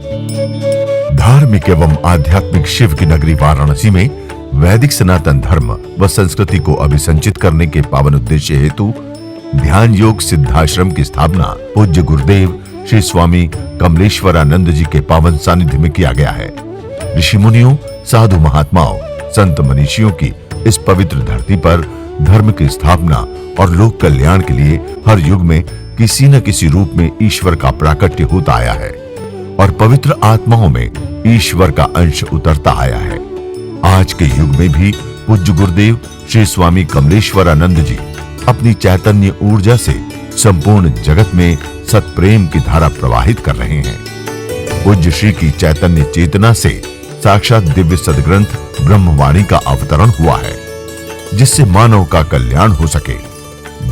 धार्मिक एवं आध्यात्मिक शिव की नगरी वाराणसी में वैदिक सनातन धर्म व संस्कृति को अभिसंचित करने के पावन उद्देश्य हेतु ध्यान योग सिद्धाश्रम की स्थापना पूज्य गुरुदेव श्री स्वामी कमलेश्वरानंद जी के पावन सानिध्य में किया गया है। ऋषि मुनियों, साधु महात्माओं, संत मनीषियों की इस पवित्र धरती पर धर्म की स्थापना और लोक कल्याण के लिए हर युग में किसी न किसी रूप में ईश्वर का प्राकट्य होता आया है और पवित्र आत्माओं में ईश्वर का अंश उतरता आया है। आज के युग में भी पूज्य गुरुदेव श्री स्वामी कमलेश्वरानंद जी अपनी चैतन्य ऊर्जा से संपूर्ण जगत में सत्प्रेम की धारा प्रवाहित कर रहे हैं। पूज्य श्री की चैतन्य चेतना से साक्षात दिव्य सदग्रंथ ब्रह्मवाणी का अवतरण हुआ है, जिससे मानव का कल्याण हो सके।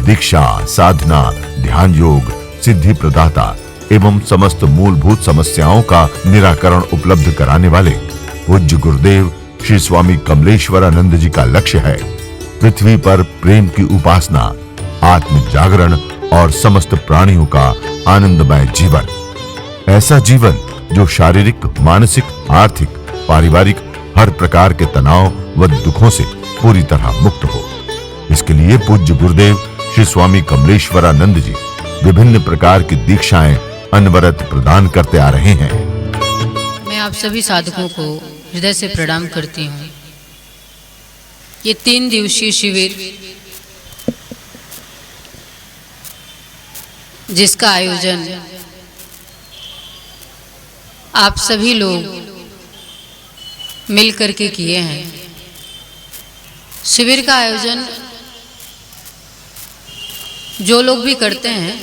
दीक्षा, साधना, ध्यान योग, सिद्धि प्रदाता एवं समस्त मूलभूत समस्याओं का निराकरण उपलब्ध कराने वाले पूज्य गुरुदेव श्री स्वामी कमलेश्वरानंद जी का लक्ष्य है पृथ्वी पर प्रेम की उपासना, आत्म जागरण और समस्त प्राणियों का आनंदमय जीवन। ऐसा जीवन जो शारीरिक, मानसिक, आर्थिक, पारिवारिक हर प्रकार के तनाव व दुखों से पूरी तरह मुक्त हो। इसके लिए पूज्य गुरुदेव श्री स्वामी कमलेश्वरानंद जी विभिन्न प्रकार की दीक्षाएं अनवरत प्रदान करते आ रहे हैं। मैं आप सभी साधकों को हृदय से प्रणाम करती हूँ। ये 3 दिवसीय शिविर जिसका आयोजन आप सभी लोग मिल करके किए हैं। शिविर का आयोजन जो लोग भी करते हैं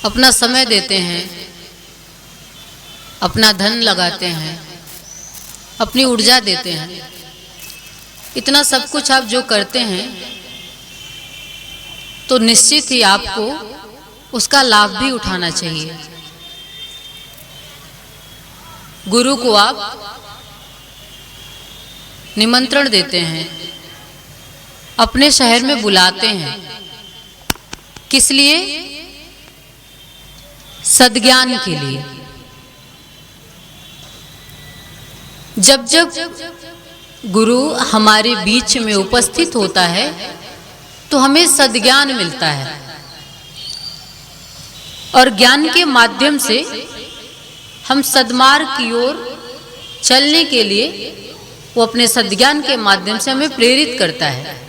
अपना समय देते हैं, अपना धन लगाते हैं, अपनी ऊर्जा देते हैं। इतना सब कुछ आप जो करते हैं तो निश्चित ही आपको उसका लाभ भी उठाना चाहिए। गुरु को आप निमंत्रण देते हैं, अपने शहर में बुलाते हैं। किस लिए? सद्ज्ञान के लिए। जब जब गुरु हमारे बीच में उपस्थित होता है तो हमें सद्ज्ञान मिलता है और ज्ञान के माध्यम से हम सद्मार्ग की ओर चलने के लिए वो अपने सद्ज्ञान के माध्यम से हमें प्रेरित करता है।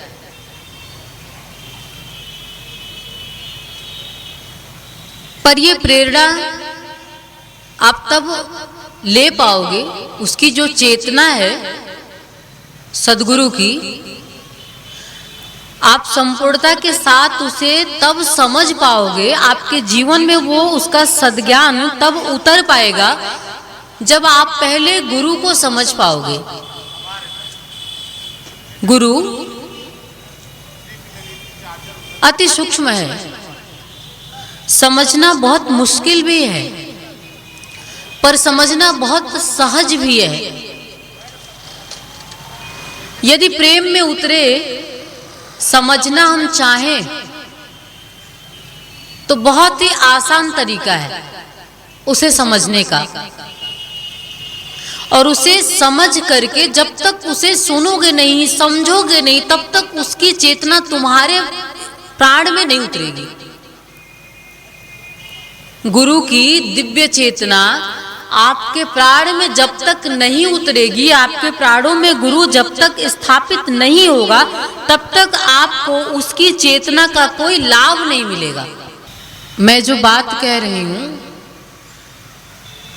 पर ये प्रेरणा आप तब ले पाओगे, उसकी जो चेतना है सद्गुरु की, आप संपूर्णता के साथ उसे तब समझ पाओगे। आपके जीवन में वो उसका सद्ज्ञान तब उतर पाएगा जब आप पहले गुरु को समझ पाओगे। गुरु अति सूक्ष्म है, समझना बहुत मुश्किल भी है, पर समझना बहुत सहज भी है। यदि प्रेम में उतरे समझना हम चाहें तो बहुत ही आसान तरीका है उसे समझने का। और उसे समझ करके जब तक उसे सुनोगे नहीं, समझोगे नहीं, तब तक उसकी चेतना तुम्हारे प्राण में नहीं उतरेगी। गुरु की दिव्य चेतना आपके प्राण में जब तक नहीं उतरेगी, आपके प्राणों में गुरु जब तक स्थापित नहीं होगा, तब तक आपको उसकी चेतना का कोई लाभ नहीं मिलेगा। मैं जो बात कह रही हूं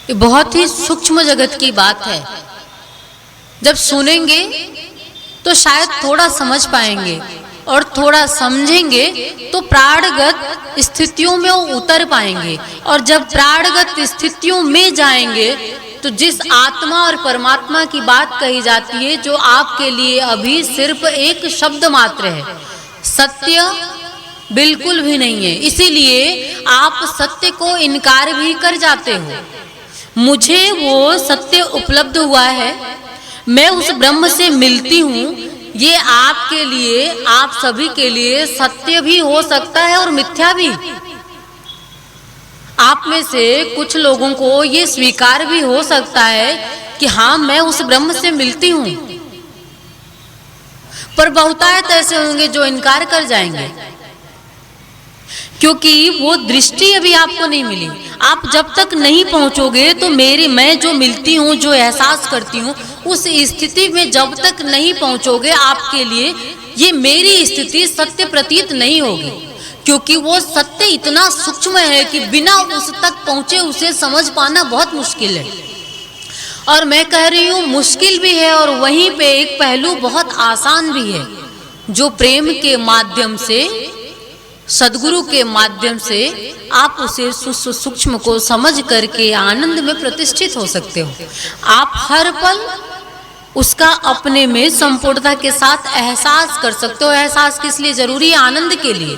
ये बहुत ही सूक्ष्म जगत की बात है। जब सुनेंगे तो शायद थोड़ा समझ पाएंगे और थोड़ा समझेंगे तो प्राणगत स्थितियों में वो उतर पाएंगे। और जब प्राणगत स्थितियों में जाएंगे तो जिस आत्मा और परमात्मा की बात कही जाती है, जो आपके लिए अभी सिर्फ एक शब्द मात्र है, सत्य बिल्कुल भी नहीं है, इसीलिए आप सत्य को इनकार भी कर जाते हो। मुझे वो सत्य उपलब्ध हुआ है, मैं उस ब्रह्म से मिलती हूँ, ये आपके लिए, आप सभी के लिए सत्य भी हो सकता है और मिथ्या भी। आप में से कुछ लोगों को ये स्वीकार भी हो सकता है कि हाँ, मैं उस ब्रह्म से मिलती हूं, पर बहुतायत ऐसे होंगे जो इनकार कर जाएंगे, क्योंकि वो दृष्टि अभी आपको नहीं मिली। आप जब तक नहीं पहुंचोगे तो मैं जो मिलती हूं, जो एहसास करती हूं, उस स्थिति में जब तक नहीं पहुंचोगे, आपके लिए ये मेरी स्थिति सत्य प्रतीत नहीं होगी, क्योंकि वो सत्य इतना सूक्ष्म है कि बिना उस तक पहुंचे उसे समझ पाना बहुत मुश्किल है। और मैं कह रही हूं मुश्किल भी है, और वहीं पे एक पहलू बहुत आसान भी है, जो प्रेम के माध्यम से, सदगुरु के माध्यम से आप उसे सूक्ष्म को समझ करके आनंद में प्रतिष्ठित हो सकते हो। आप हर पल उसका अपने में संपूर्णता के साथ एहसास कर सकते हो। एहसास किस लिए जरूरी है? आनंद के लिए,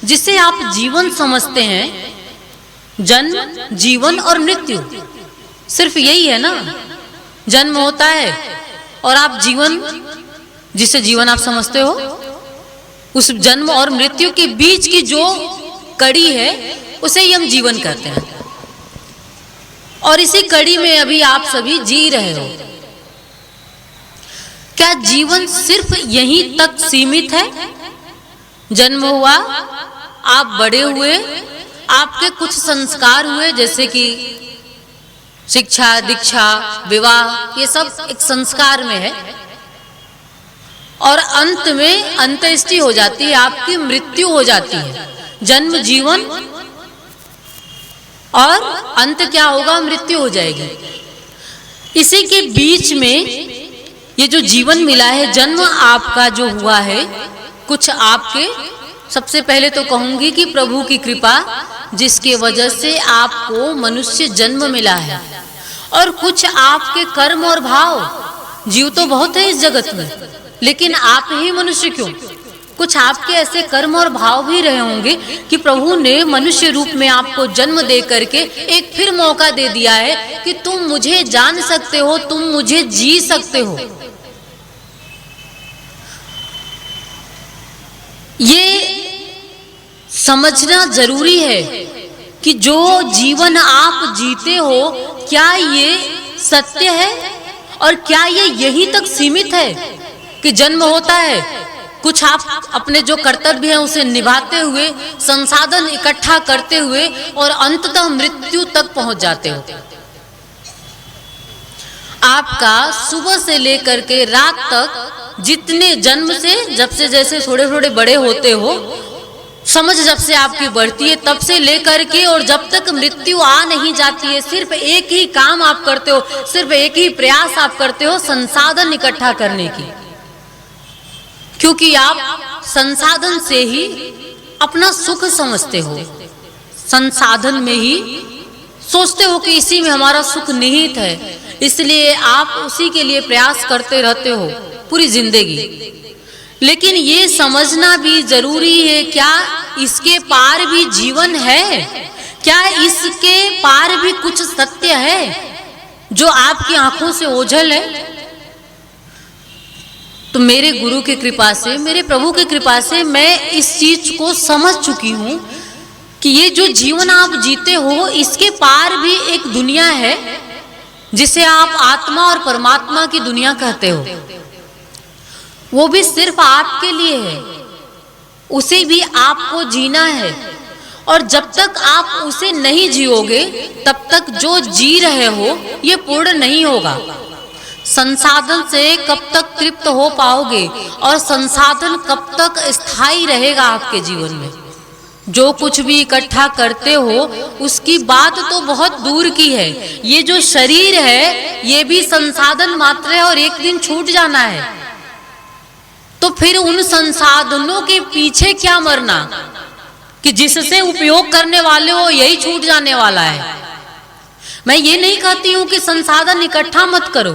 जिसे आप जीवन समझते हैं। जन्म, जीवन और मृत्यु, सिर्फ यही है ना। जन्म होता है और आप जीवन, जिसे जीवन आप समझते हो, उस जन्म और मृत्यु के बीच की जो कड़ी है उसे ही हम जीवन कहते हैं। और इसी कड़ी में अभी आप सभी जी रहे हो। क्या जीवन सिर्फ यहीं तक सीमित है? जन्म हुआ, आप बड़े हुए, आपके कुछ संस्कार हुए, जैसे कि शिक्षा, दीक्षा, विवाह, ये सब एक संस्कार में है, और अंत में अंत्येष्टि हो जाती है, आपकी मृत्यु हो जाती है। जन्म, जीवन और अंत क्या होगा? मृत्यु हो जाएगी। इसी के बीच में ये जो जीवन मिला है, जन्म आपका जो हुआ है, कुछ आपके, सबसे पहले तो कहूंगी कि प्रभु की कृपा, जिसके वजह से आपको मनुष्य जन्म मिला है, और कुछ आपके कर्म और भाव। जीव तो बहुत है इस जगत में, लेकिन आप ही मनुष्य क्यों? कुछ आपके ऐसे कर्म और भाव भी रहे होंगे कि प्रभु ने मनुष्य रूप में आपको जन्म दे करके एक फिर मौका दे दिया है कि तुम मुझे जान सकते हो, तुम मुझे जी सकते हो। ये समझना जरूरी है कि जो जीवन आप जीते हो, क्या ये सत्य है, और क्या ये यहीं तक सीमित है कि जन्म होता है, कुछ आप अपने जो कर्तव्य हैं उसे निभाते हुए, संसाधन इकट्ठा करते हुए, और अंततः मृत्यु तक पहुंच जाते हो। आपका सुबह से लेकर के रात तक, जितने जन्म से, जब से जैसे थोड़े थोड़े बड़े होते हो, समझ जब से आपकी बढ़ती है, तब से लेकर के और जब तक मृत्यु आ नहीं जाती है, सिर्फ एक ही काम आप करते हो, सिर्फ एक ही प्रयास आप करते हो, संसाधन इकट्ठा करने की। क्योंकि आप संसाधन से ही अपना सुख समझते हो, संसाधन में ही सोचते हो कि इसी में हमारा सुख निहित है, इसलिए आप उसी के लिए प्रयास करते रहते हो पूरी जिंदगी। लेकिन ये समझना भी जरूरी है, क्या इसके पार भी जीवन है? क्या इसके पार भी कुछ सत्य है जो आपकी आंखों से ओझल है? तो मेरे गुरु की कृपा से, मेरे प्रभु की कृपा से मैं इस चीज को समझ चुकी हूं कि ये जो जीवन आप जीते हो, इसके पार भी एक दुनिया है, जिसे आप आत्मा और परमात्मा की दुनिया कहते हो। वो भी सिर्फ आपके लिए है, उसे भी आपको जीना है, और जब तक आप उसे नहीं जियोगे, तब तक जो जी रहे हो ये पूर्ण नहीं होगा। संसाधन से कब तक तृप्त हो पाओगे, और संसाधन कब तक स्थायी रहेगा आपके जीवन में? जो कुछ भी इकट्ठा करते हो उसकी बात तो बहुत दूर की है। ये जो शरीर है ये भी संसाधन मात्र है, और एक दिन छूट जाना है। तो फिर उन संसाधनों के पीछे क्या मरना कि जिससे उपयोग करने वाले हो यही छूट जाने वाला है। मैं ये नहीं कहती हूं कि संसाधन इकट्ठा मत करो,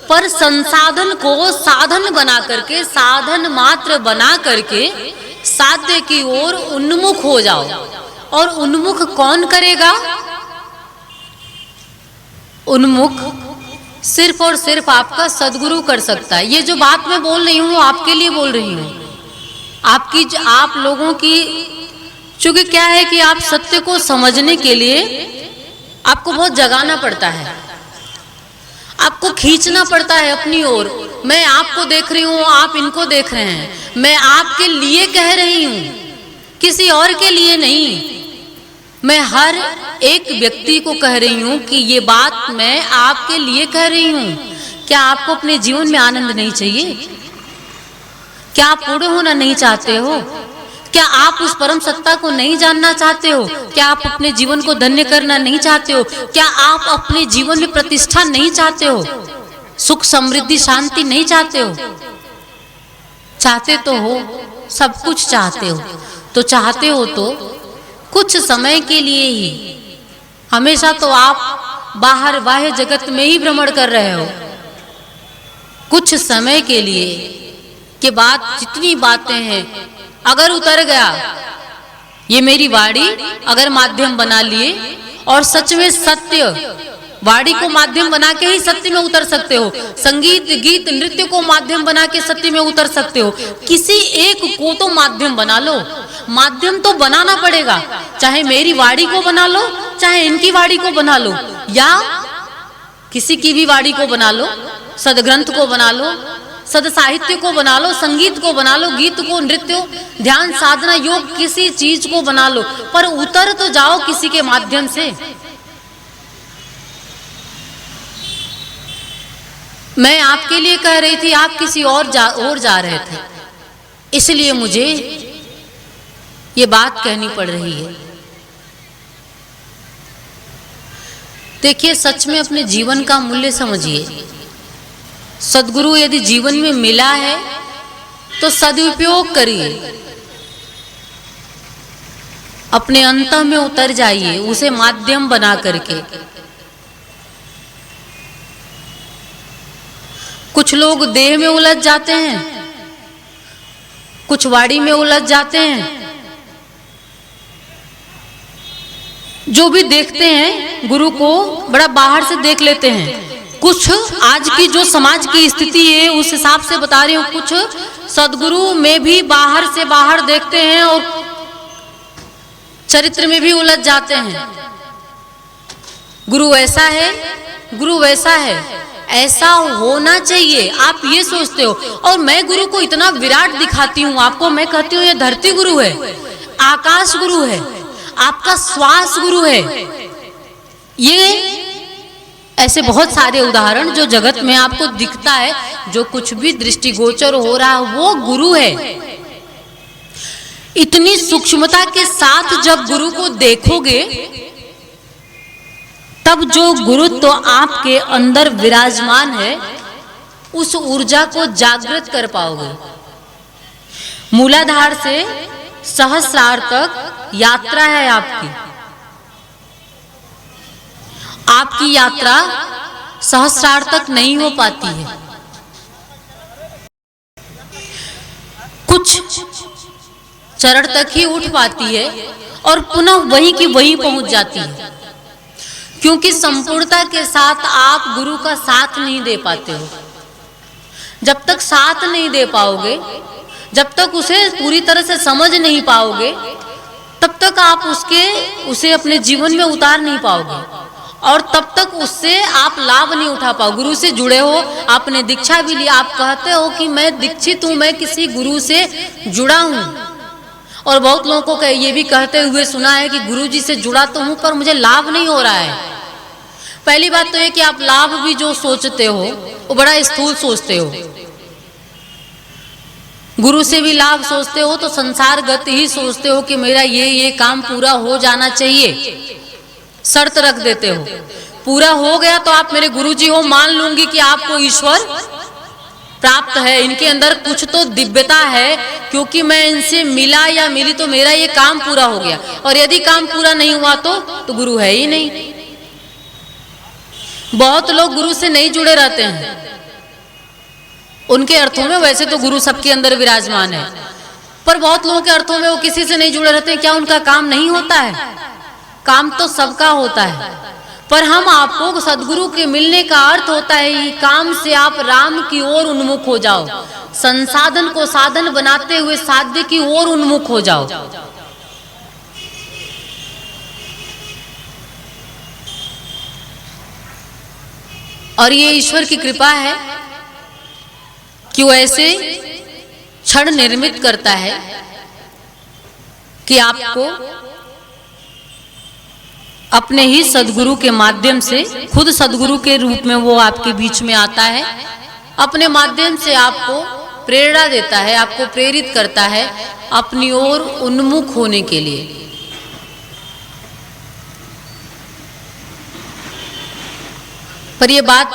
पर संसाधन को साधन बना करके, साधन मात्र बना करके साध्य की ओर उन्मुख हो जाओ। और उन्मुख कौन करेगा? उन्मुख सिर्फ और सिर्फ आपका सदगुरु कर सकता है। ये जो बात मैं बोल रही हूँ आपके लिए बोल रही हूँ, आप लोगों की क्योंकि क्या है कि आप सत्य को समझने के लिए आपको बहुत जगाना पड़ता है, आपको खींचना पड़ता है अपनी ओर। मैं आपको देख रही हूं, आप इनको देख रहे हैं, मैं आपके लिए कह रही हूं, किसी और के लिए नहीं। मैं हर एक व्यक्ति को कह रही हूं कि ये बात मैं आपके लिए कह रही हूं। क्या आपको अपने जीवन में आनंद नहीं चाहिए? क्या आप पूर्ण होना नहीं चाहते हो? क्या आप उस परम सत्ता को नहीं जानना चाहते हो? क्या आप अपने जीवन को धन्य करना नहीं चाहते हो? क्या आप अपने जीवन में प्रतिष्ठा नहीं चाहते हो? सुख, समृद्धि, शांति नहीं चाहते हो? चाहते तो हो, सब कुछ चाहते हो। तो चाहते हो तो कुछ समय के लिए ही, हमेशा तो आप बाहर बाह्य जगत में ही भ्रमण कर रहे हो। कुछ समय के लिए के बाद जितनी बातें हैं, अगर उतर गया, ये मेरी वाणी अगर माध्यम बना लिए, और सच में सत्य, वाणी को माध्यम बना के ही सत्य में उतर सकते हो। संगीत, गीत, नृत्य को माध्यम बना के सत्य में उतर सकते हो। किसी एक को तो माध्यम बना लो। माध्यम तो बनाना पड़ेगा, चाहे मेरी वाणी को बना लो, चाहे इनकी वाणी को बना लो, या किसी की भी वाणी को बना लो, सदग्रंथ को बना लो, सद साहित्य को बना लो, संगीत को बना लो, गीत को, नृत्य, ध्यान, साधना, योग, किसी चीज को बना लो, पर उतर तो जाओ किसी के माध्यम से। मैं आपके लिए कह रही थी, आप किसी और जा रहे थे, इसलिए मुझे ये बात कहनी पड़ रही है। देखिए, सच में अपने जीवन का मूल्य समझिए। सद्गुरु यदि जीवन में मिला है तो सदुपयोग करिए, अपने अंत में उतर जाइए उसे माध्यम बना करके। कुछ लोग देह में उलझ जाते हैं, कुछ वाणी में उलझ जाते हैं। जो भी देखते हैं गुरु को बड़ा बाहर से देख लेते हैं। कुछ आज की जो समाज की स्थिति है उस हिसाब से बता रही हूं, कुछ सद्गुरु में भी बाहर से बाहर देखते हैं और चरित्र में भी उलझ जाते हैं। गुरु ऐसा है, गुरु वैसा है, ऐसा होना चाहिए, आप ये सोचते हो। और मैं गुरु को इतना विराट दिखाती हूँ आपको, मैं कहती हूँ ये धरती गुरु है, आकाश गुरु है, आपका श्वास गुरु है। ये ऐसे बहुत सारे उदाहरण जो जगत में आपको दिखता है, जो कुछ भी दृष्टिगोचर हो रहा है वो गुरु है। इतनी सूक्ष्मता के साथ जब गुरु को देखोगे, तब जो गुरुत्व आपके अंदर विराजमान है उस ऊर्जा को जागृत कर पाओगे। मूलाधार से सहस्रार तक यात्रा है आपकी। आपकी यात्रा सहस्रार तक नहीं हो पाती है, कुछ चरण तक ही उठ पाती है और पुनः वहीं की वहीं पहुंच जाती है, क्योंकि संपूर्णता के साथ आप गुरु का साथ नहीं दे पाते हो। जब तक साथ नहीं दे पाओगे, जब तक उसे पूरी तरह से समझ नहीं पाओगे, तब तक आप उसे अपने जीवन में उतार नहीं पाओगे, और तब तक उससे आप लाभ नहीं उठा पाओ। गुरु से जुड़े हो, आपने दीक्षा भी ली, आप कहते हो कि मैं दीक्षित हूं, मैं किसी गुरु से जुड़ा हूं। और बहुत लोगों को ये भी कहते हुए सुना है कि गुरु जी से जुड़ा तो हूं पर मुझे लाभ नहीं हो रहा है। पहली बात तो ये कि आप लाभ भी जो सोचते हो वो बड़ा स्थूल सोचते हो। गुरु से भी लाभ सोचते हो तो संसारगत ही सोचते हो कि मेरा ये काम पूरा हो जाना चाहिए, शर्त रख देते हो। पूरा हो गया तो आप मेरे गुरुजी हो, मान लूंगी कि आपको ईश्वर प्राप्त है, इनके अंदर कुछ तो दिव्यता है, क्योंकि मैं इनसे मिला या मिली तो मेरा ये काम पूरा हो गया। और यदि काम पूरा नहीं हुआ तो गुरु है ही नहीं। बहुत लोग गुरु से नहीं जुड़े रहते हैं। उनके अर्थों में वैसे तो गुरु सबके अंदर विराजमान है, पर बहुत लोगों के अर्थों में वो किसी से नहीं जुड़े रहते हैं। क्या उनका काम नहीं होता है? काम तो सबका होता है, पर हम आपको सदगुरु के मिलने का अर्थ होता है काम से आप राम की ओर उन्मुख हो जाओ, संसाधन को साधन बनाते हुए साध्य की ओर उन्मुख हो जाओ। और ये ईश्वर की कृपा है कि वो ऐसे क्षण निर्मित करता है कि आपको अपने ही सदगुरु के माध्यम से, खुद सदगुरु के रूप में वो आपके बीच में आता है, अपने माध्यम से आपको प्रेरणा देता है, आपको प्रेरित करता है अपनी ओर उन्मुख होने के लिए। पर ये बात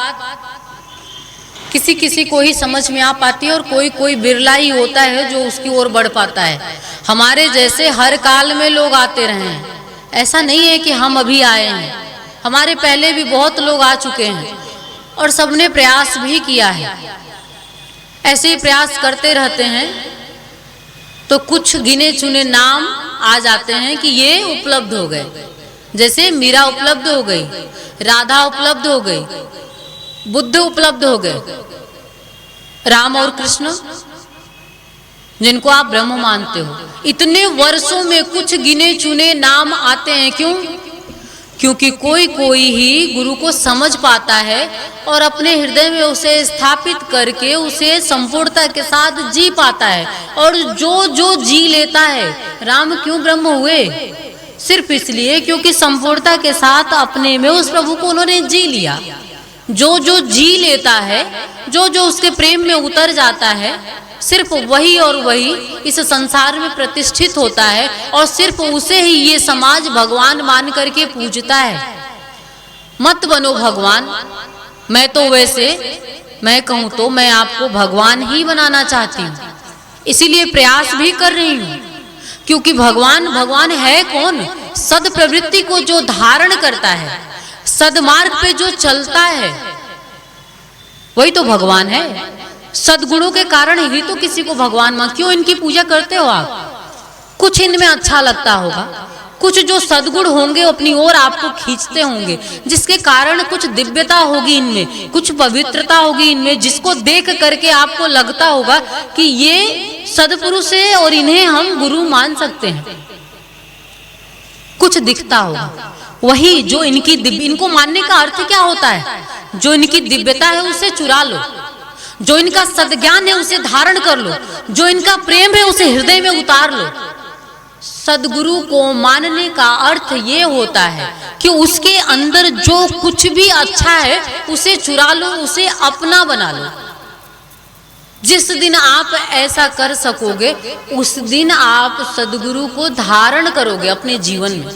किसी किसी को ही समझ में आ पाती है और कोई कोई बिरला ही होता है जो उसकी ओर बढ़ पाता है। हमारे जैसे हर काल में लोग आते रहे हैं, ऐसा नहीं है कि हम अभी आए हैं, हमारे पहले भी बहुत लोग आ चुके हैं और सबने प्रयास भी किया है। ऐसे ही प्रयास करते रहते हैं तो कुछ गिने चुने नाम आ जाते हैं कि ये उपलब्ध हो गए। जैसे मीरा उपलब्ध हो गई, राधा उपलब्ध हो गई, बुद्ध उपलब्ध हो गए, राम और कृष्ण जिनको आप ब्रह्म मानते हो। इतने वर्षों में कुछ गिने चुने नाम आते हैं। क्यों? क्योंकि कोई कोई ही गुरु को समझ पाता है और अपने हृदय में उसे स्थापित करके उसे संपूर्णता के साथ जी पाता है। और जो जो जी लेता है, राम क्यों ब्रह्म हुए? सिर्फ इसलिए क्योंकि संपूर्णता के साथ अपने में उस प्रभु को उन्होंने जी लिया। जो जो जी लेता है, जो जो उसके प्रेम में उतर जाता है, सिर्फ वही और वही इस संसार में प्रतिष्ठित होता है और सिर्फ उसे ही ये समाज भगवान मान करके पूजता है। मत बनो भगवान, मैं तो वैसे, मैं कहूं तो मैं आपको भगवान ही बनाना चाहती हूँ, इसीलिए प्रयास भी कर रही हूँ। क्योंकि भगवान, भगवान है कौन? सद प्रवृत्ति को जो धारण करता है, सदमार्ग पे जो चलता है, वही तो भगवान है। सदगुणों के कारण ही तो किसी को भगवान मान। क्यों इनकी पूजा करते हो आप? कुछ इनमें अच्छा लगता होगा, कुछ जो सदगुण होंगे अपनी ओर आपको खींचते होंगे, जिसके कारण कुछ दिव्यता होगी इनमें, कुछ पवित्रता होगी इनमें, जिसको देख करके आपको लगता होगा कि ये सदपुरुष है और इन्हें हम गुरु मान सकते हैं। कुछ दिखता होगा, वही जो इनकी दिव्य, इनको मानने का अर्थ क्या होता है? जो इनकी दिव्यता है उसे चुरा लो, जो इनका सद्ज्ञान है उसे धारण कर लो, जो इनका प्रेम है उसे हृदय में उतार लो। सदगुरु को मानने का अर्थ ये होता है कि उसके अंदर जो कुछ भी अच्छा है उसे चुरा लो, उसे अपना बना लो। जिस दिन आप ऐसा कर सकोगे उस दिन आप सदगुरु को धारण करोगे अपने जीवन में।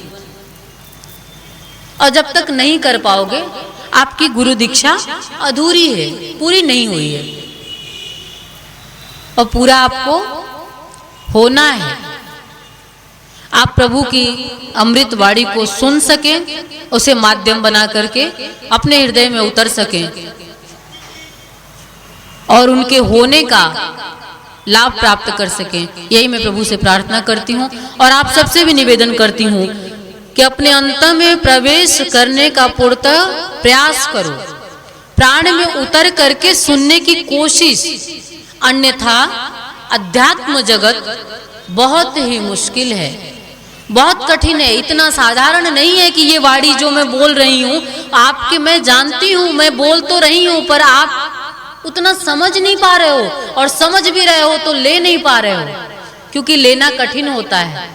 और जब तक नहीं कर पाओगे आपकी गुरु दीक्षा अधूरी है, पूरी नहीं हुई है। और पूरा आपको होना है। आप प्रभु की अमृत वाणी को सुन सकें, उसे माध्यम बना करके अपने हृदय में उतर सकें और उनके होने का लाभ प्राप्त कर सकें। यही मैं प्रभु से प्रार्थना करती हूँ और आप सबसे भी निवेदन करती हूँ कि अपने अंत में प्रवेश करने का पूर्णतः प्रयास करो, प्राण में उतर करके सुनने की कोशिश। अन्यथा अध्यात्म जगत बहुत ही मुश्किल है, बहुत कठिन है। इतना साधारण नहीं है कि ये वाणी जो मैं बोल रही हूँ आपके, मैं जानती हूँ, मैं बोल तो रही हूँ, पर आप उतना समझ नहीं पा रहे हो, और समझ भी रहे हो तो ले नहीं पा रहे हो, क्योंकि लेना कठिन होता है।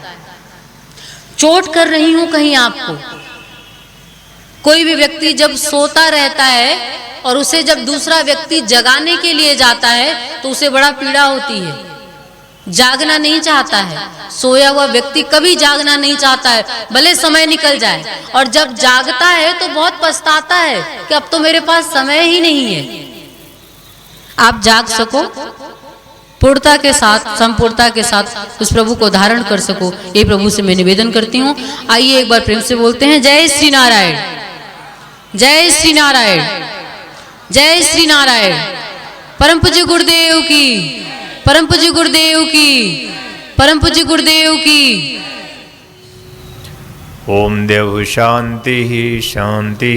चोट कर रही हूं कहीं आपको। कोई भी व्यक्ति जब सोता रहता है और उसे जब दूसरा व्यक्ति जगाने के लिए जाता है तो उसे बड़ा पीड़ा होती है, जागना नहीं चाहता है। सोया हुआ व्यक्ति कभी जागना नहीं चाहता है, भले समय निकल जाए, और जब जागता है तो बहुत पछताता है कि अब तो मेरे पास समय ही नहीं है। आप जाग सको, पूर्णता के साथ, संपूर्णता के साथ उस प्रभु को धारण कर सको, ये प्रभु से मैं निवेदन करती हूँ। आइए एक बार प्रेम से बोलते हैं, जय श्री नारायण, जय श्री नारायण, जय श्री नारायण। परम पूज्य गुरुदेव की, परम पूज्य गुरुदेव की, परम पूज्य गुरुदेव की। ओम देव शांति शांति,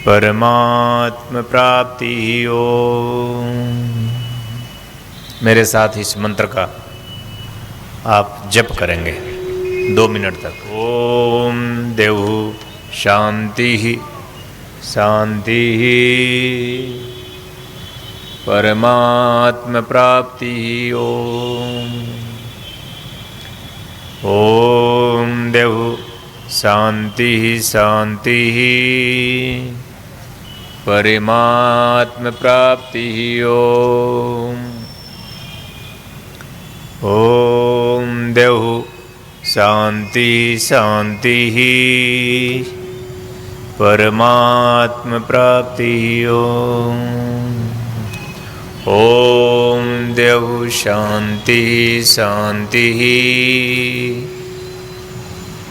परमात्म प्राप्ति ओम। मेरे साथ इस मंत्र का आप जप करेंगे 2 मिनट तक। ओम देव शांति शांति परमात्म प्राप्ति। ओम ओम देव शांति शांति परमात्म प्राप्ति। ओम ओम देव शांति शांति परमात्म प्राप्ति। ओम ओम देव शांति शांति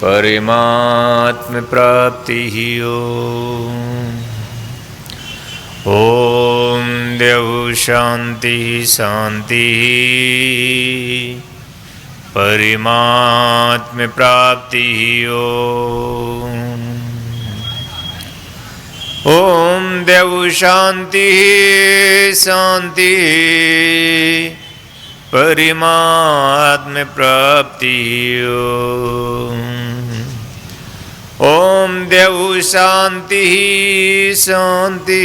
परमात्म प्राप्ति। ओम देव शांति शांति परमात्म प्राप्ति। ओम देव शांति शांति परमात्म प्राप्ति। ओम देव शांति शांति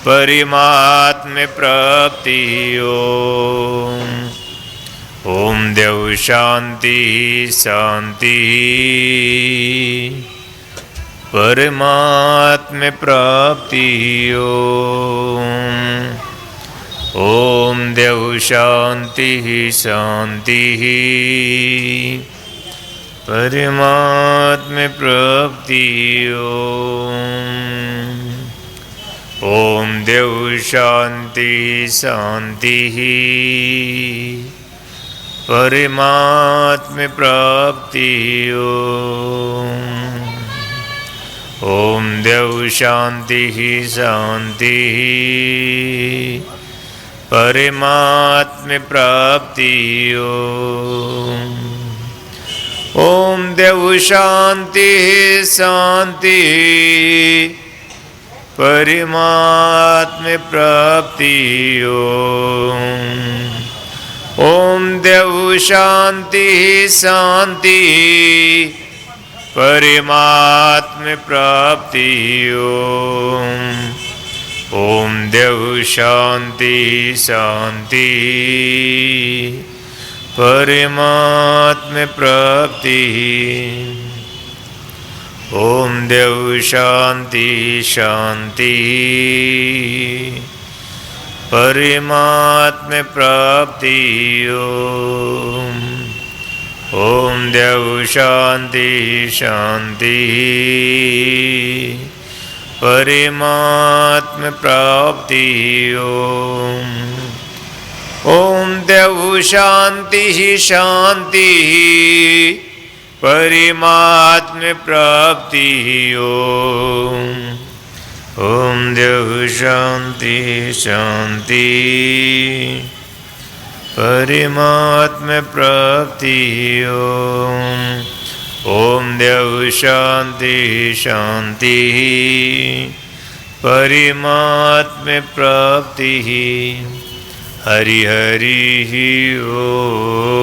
परमात्म प्राप्ति। ओम देव शांति शांति परमात्म प्राप्ति। ओम देव शांति शांति परमात्म प्राप्ति। ओम देव शांति शांति परमात्म प्राप्ति। ओम देव शांति शांति परमात्म प्राप्ति। ओम देव शांति शांति परमात्म प्राप्ति। ओम देव शांति शांति परमात्म प्राप्ति। ओम देव शांति शांति परमात्म प्राप्ति। ओम देव शांति शांति परमात्म प्राप्ति। ओम देव शांति शांति परमात्म प्राप्ति। ओम देव शांति शांति परमात्म प्राप्ति। ओम देव शांति शांति परमात्म प्राप्ति। ओम देव शांति शांति परमात्म प्राप्ति। हरि हरि ओम।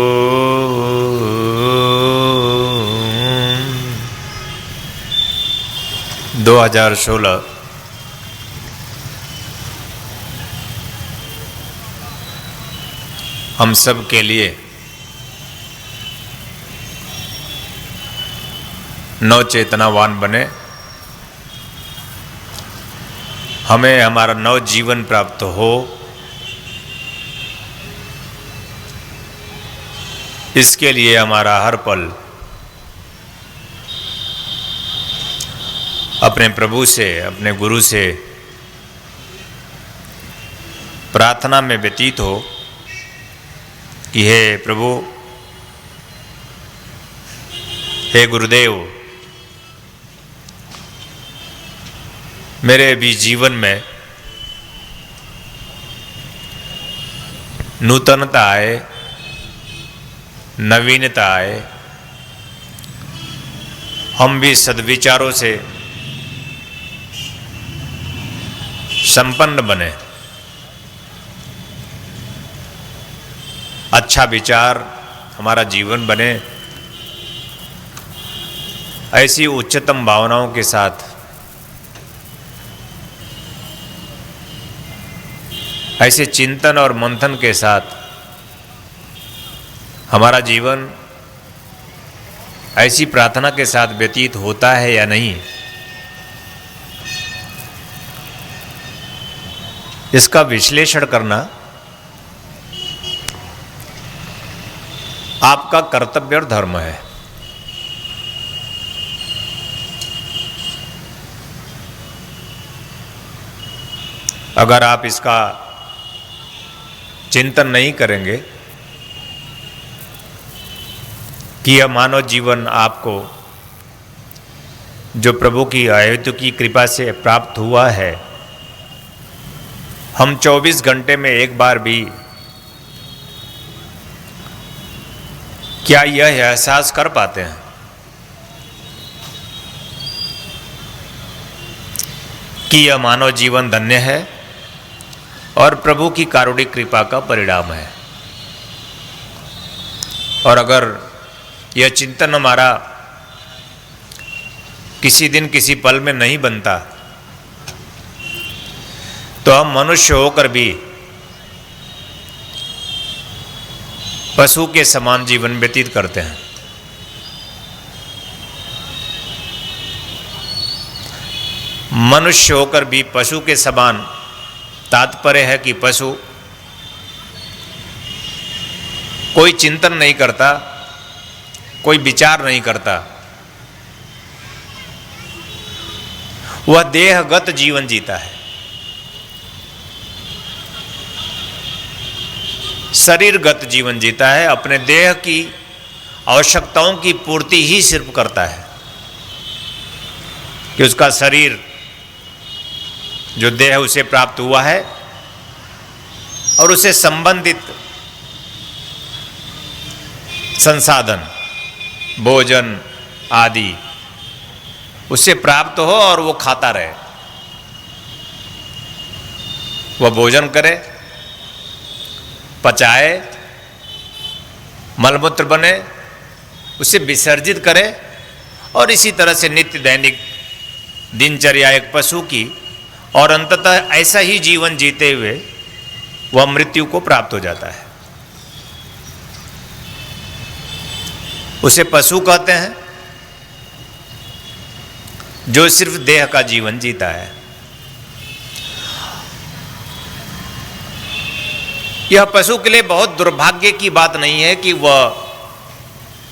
2016 हम सब के लिए नव चेतनावान बने, हमें हमारा नव जीवन प्राप्त हो, इसके लिए हमारा हर पल अपने प्रभु से, अपने गुरु से प्रार्थना में व्यतीत हो कि हे प्रभु, हे गुरुदेव, मेरे भी जीवन में नूतनता आए, नवीनता आए, हम भी सद्विचारों से संपन्न बने, अच्छा विचार हमारा जीवन बने, ऐसी उच्चतम भावनाओं के साथ ऐसे चिंतन और मंथन के साथ हमारा जीवन ऐसी प्रार्थना के साथ व्यतीत होता है या नहीं, इसका विश्लेषण करना आपका कर्तव्य और धर्म है। अगर आप इसका चिंतन नहीं करेंगे कि यह मानव जीवन आपको जो प्रभु की अहेतुकी कृपा से प्राप्त हुआ है, हम 24 घंटे में एक बार भी क्या यह एहसास कर पाते हैं कि यह मानव जीवन धन्य है और प्रभु की कारुणिक कृपा का परिणाम है। और अगर यह चिंतन हमारा किसी दिन किसी पल में नहीं बनता तो हम मनुष्य होकर भी पशु के समान जीवन व्यतीत करते हैं। मनुष्य होकर भी पशु के समान तात्पर्य है कि पशु कोई चिंतन नहीं करता, कोई विचार नहीं करता, वह देहगत जीवन जीता है, शरीरगत जीवन जीता है, अपने देह की आवश्यकताओं की पूर्ति ही सिर्फ करता है कि उसका शरीर जो देह उसे प्राप्त हुआ है और उसे संबंधित संसाधन भोजन आदि उससे प्राप्त हो और वो खाता रहे, वह भोजन करे, पचाए, मलमूत्र बने, उसे विसर्जित करे और इसी तरह से नित्य दैनिक दिनचर्या एक पशु की, और अंततः ऐसा ही जीवन जीते हुए वह मृत्यु को प्राप्त हो जाता है। उसे पशु कहते हैं जो सिर्फ देह का जीवन जीता है। यह पशु के लिए बहुत दुर्भाग्य की बात नहीं है कि वह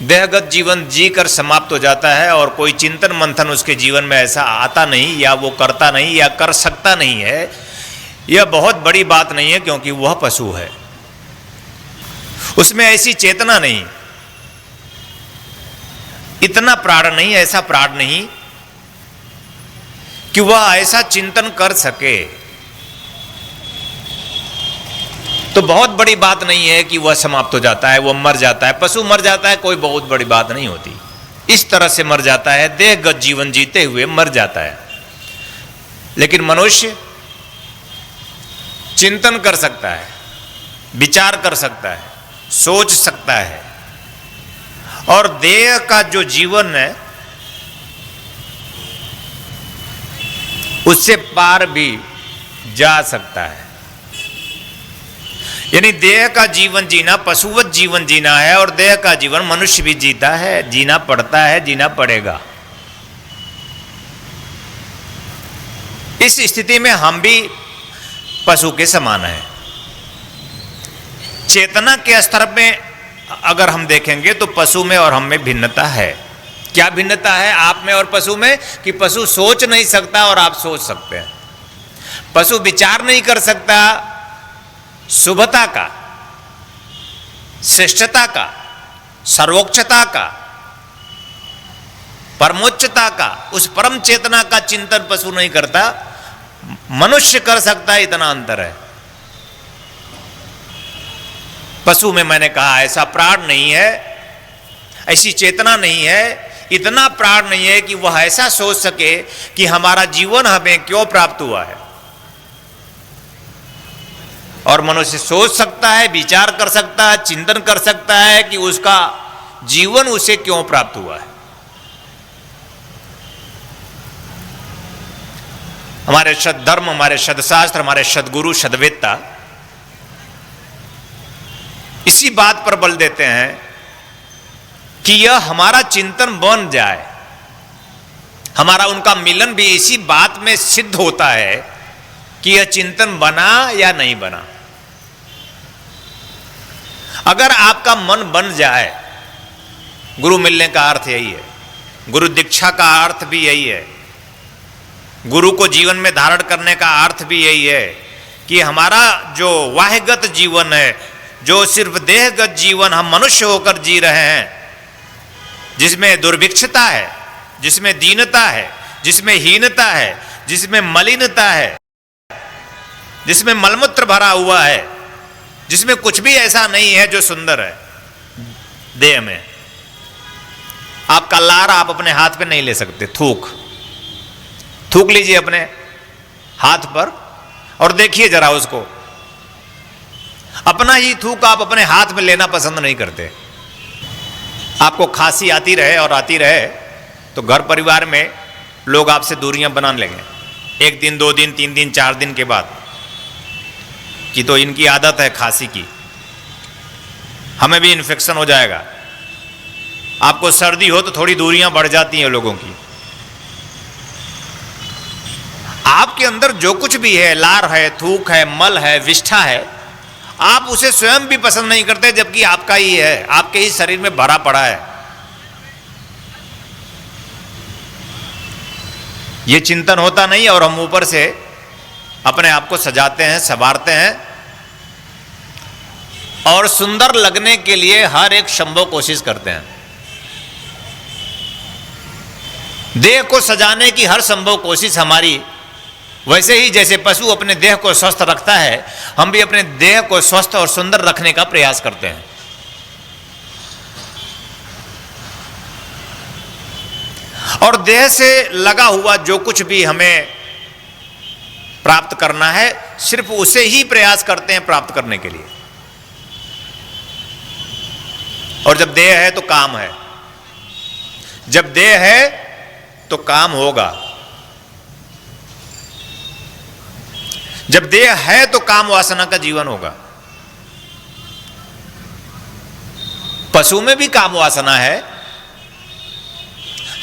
देहगत जीवन जीकर समाप्त हो जाता है और कोई चिंतन मंथन उसके जीवन में ऐसा आता नहीं, या वो करता नहीं, या कर सकता नहीं है। यह बहुत बड़ी बात नहीं है, क्योंकि वह पशु है, उसमें ऐसी चेतना नहीं, इतना प्राण नहीं, ऐसा प्राण नहीं कि वह ऐसा चिंतन कर सके। तो बहुत बड़ी बात नहीं है कि वह समाप्त हो जाता है, वह मर जाता है। पशु मर जाता है, कोई बहुत बड़ी बात नहीं होती। इस तरह से मर जाता है, देहगत जीवन जीते हुए मर जाता है। लेकिन मनुष्य चिंतन कर सकता है, विचार कर सकता है, सोच सकता है, और देह का जो जीवन है उससे पार भी जा सकता है। यानी देह का जीवन जीना पशुवत जीवन जीना है, और देह का जीवन मनुष्य भी जीता है, जीना पड़ता है, जीना पड़ेगा। इस स्थिति में हम भी पशु के समान हैं। चेतना के स्तर में अगर हम देखेंगे तो पशु में और हम में भिन्नता है। क्या भिन्नता है आप में और पशु में? कि पशु सोच नहीं सकता और आप सोच सकते हैं। पशु विचार नहीं कर सकता शुभता का, श्रेष्ठता का, सर्वोच्चता का, परमोच्चता का, उस परम चेतना का चिंतन पशु नहीं करता, मनुष्य कर सकता है। इतना अंतर है। पशु में मैंने कहा ऐसा प्राण नहीं है, ऐसी चेतना नहीं है, इतना प्राण नहीं है कि वह ऐसा सोच सके कि हमारा जीवन हमें क्यों प्राप्त हुआ है। और मनुष्य सोच सकता है, विचार कर सकता है, चिंतन कर सकता है कि उसका जीवन उसे क्यों प्राप्त हुआ है। हमारे सद धर्म, हमारे सदशास्त्र, हमारे सदगुरु, सदवेत्ता इसी बात पर बल देते हैं कि यह हमारा चिंतन बन जाए। हमारा उनका मिलन भी इसी बात में सिद्ध होता है कि यह चिंतन बना या नहीं बना। अगर आपका मन बन जाए, गुरु मिलने का अर्थ यही है, गुरु दीक्षा का अर्थ भी यही है, गुरु को जीवन में धारण करने का अर्थ भी यही है कि हमारा जो वाह्यगत जीवन है, जो सिर्फ देहगत जीवन हम मनुष्य होकर जी रहे हैं, जिसमें दुर्भिक्षता है, जिसमें दीनता है, जिसमें हीनता है, जिसमें मलिनता है, जिसमें मलमूत्र भरा हुआ है, जिसमें कुछ भी ऐसा नहीं है जो सुंदर है देह में। आपका लार आप अपने हाथ पे नहीं ले सकते, थूक लीजिए अपने हाथ पर और देखिए जरा उसको। अपना ही थूक आप अपने हाथ में लेना पसंद नहीं करते। आपको खांसी आती रहे और आती रहे तो घर परिवार में लोग आपसे दूरियां बना लेंगे, 1 दिन 2 दिन 3 दिन 4 दिन के बाद, कि तो इनकी आदत है खांसी की, हमें भी इन्फेक्शन हो जाएगा। आपको सर्दी हो तो थोड़ी दूरियां बढ़ जाती हैं लोगों की। आपके अंदर जो कुछ भी है, लार है, थूक है, मल है, विष्ठा है, आप उसे स्वयं भी पसंद नहीं करते, जबकि आपका ही है, आपके ही शरीर में भरा पड़ा है। ये चिंतन होता नहीं और हम ऊपर से अपने आप को सजाते हैं, संवारते हैं और सुंदर लगने के लिए हर एक संभव कोशिश करते हैं। देह को सजाने की हर संभव कोशिश हमारी, वैसे ही जैसे पशु अपने देह को स्वस्थ रखता है, हम भी अपने देह को स्वस्थ और सुंदर रखने का प्रयास करते हैं। और देह से लगा हुआ जो कुछ भी हमें प्राप्त करना है, सिर्फ उसे ही प्रयास करते हैं प्राप्त करने के लिए। और जब देह है तो काम है, जब देह है तो काम होगा, जब देह है तो काम वासना का जीवन होगा। पशु में भी काम वासना है,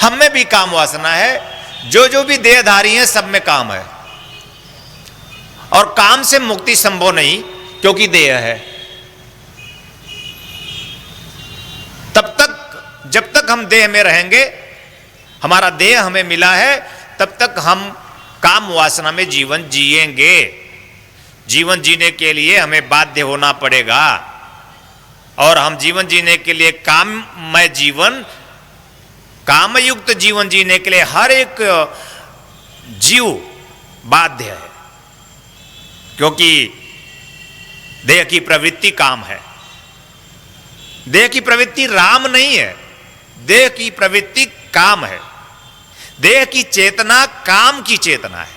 हम में भी काम वासना है, जो भी देहधारी हैं सब में काम है। और काम से मुक्ति संभव नहीं, क्योंकि देह है। तब तक जब तक हम देह में रहेंगे, हमारा देह हमें मिला है, तब तक हम काम वासना में जीवन जिएंगे। जीवन जीने के लिए हमें बाध्य होना पड़ेगा, और हम जीवन जीने के लिए काममय जीवन, कामयुक्त जीवन जीने के लिए हर एक जीव बाध्य है, क्योंकि देह की प्रवृत्ति काम है। देह की प्रवृत्ति राम नहीं है, देह की प्रवृत्ति काम है। देह की चेतना काम की चेतना है।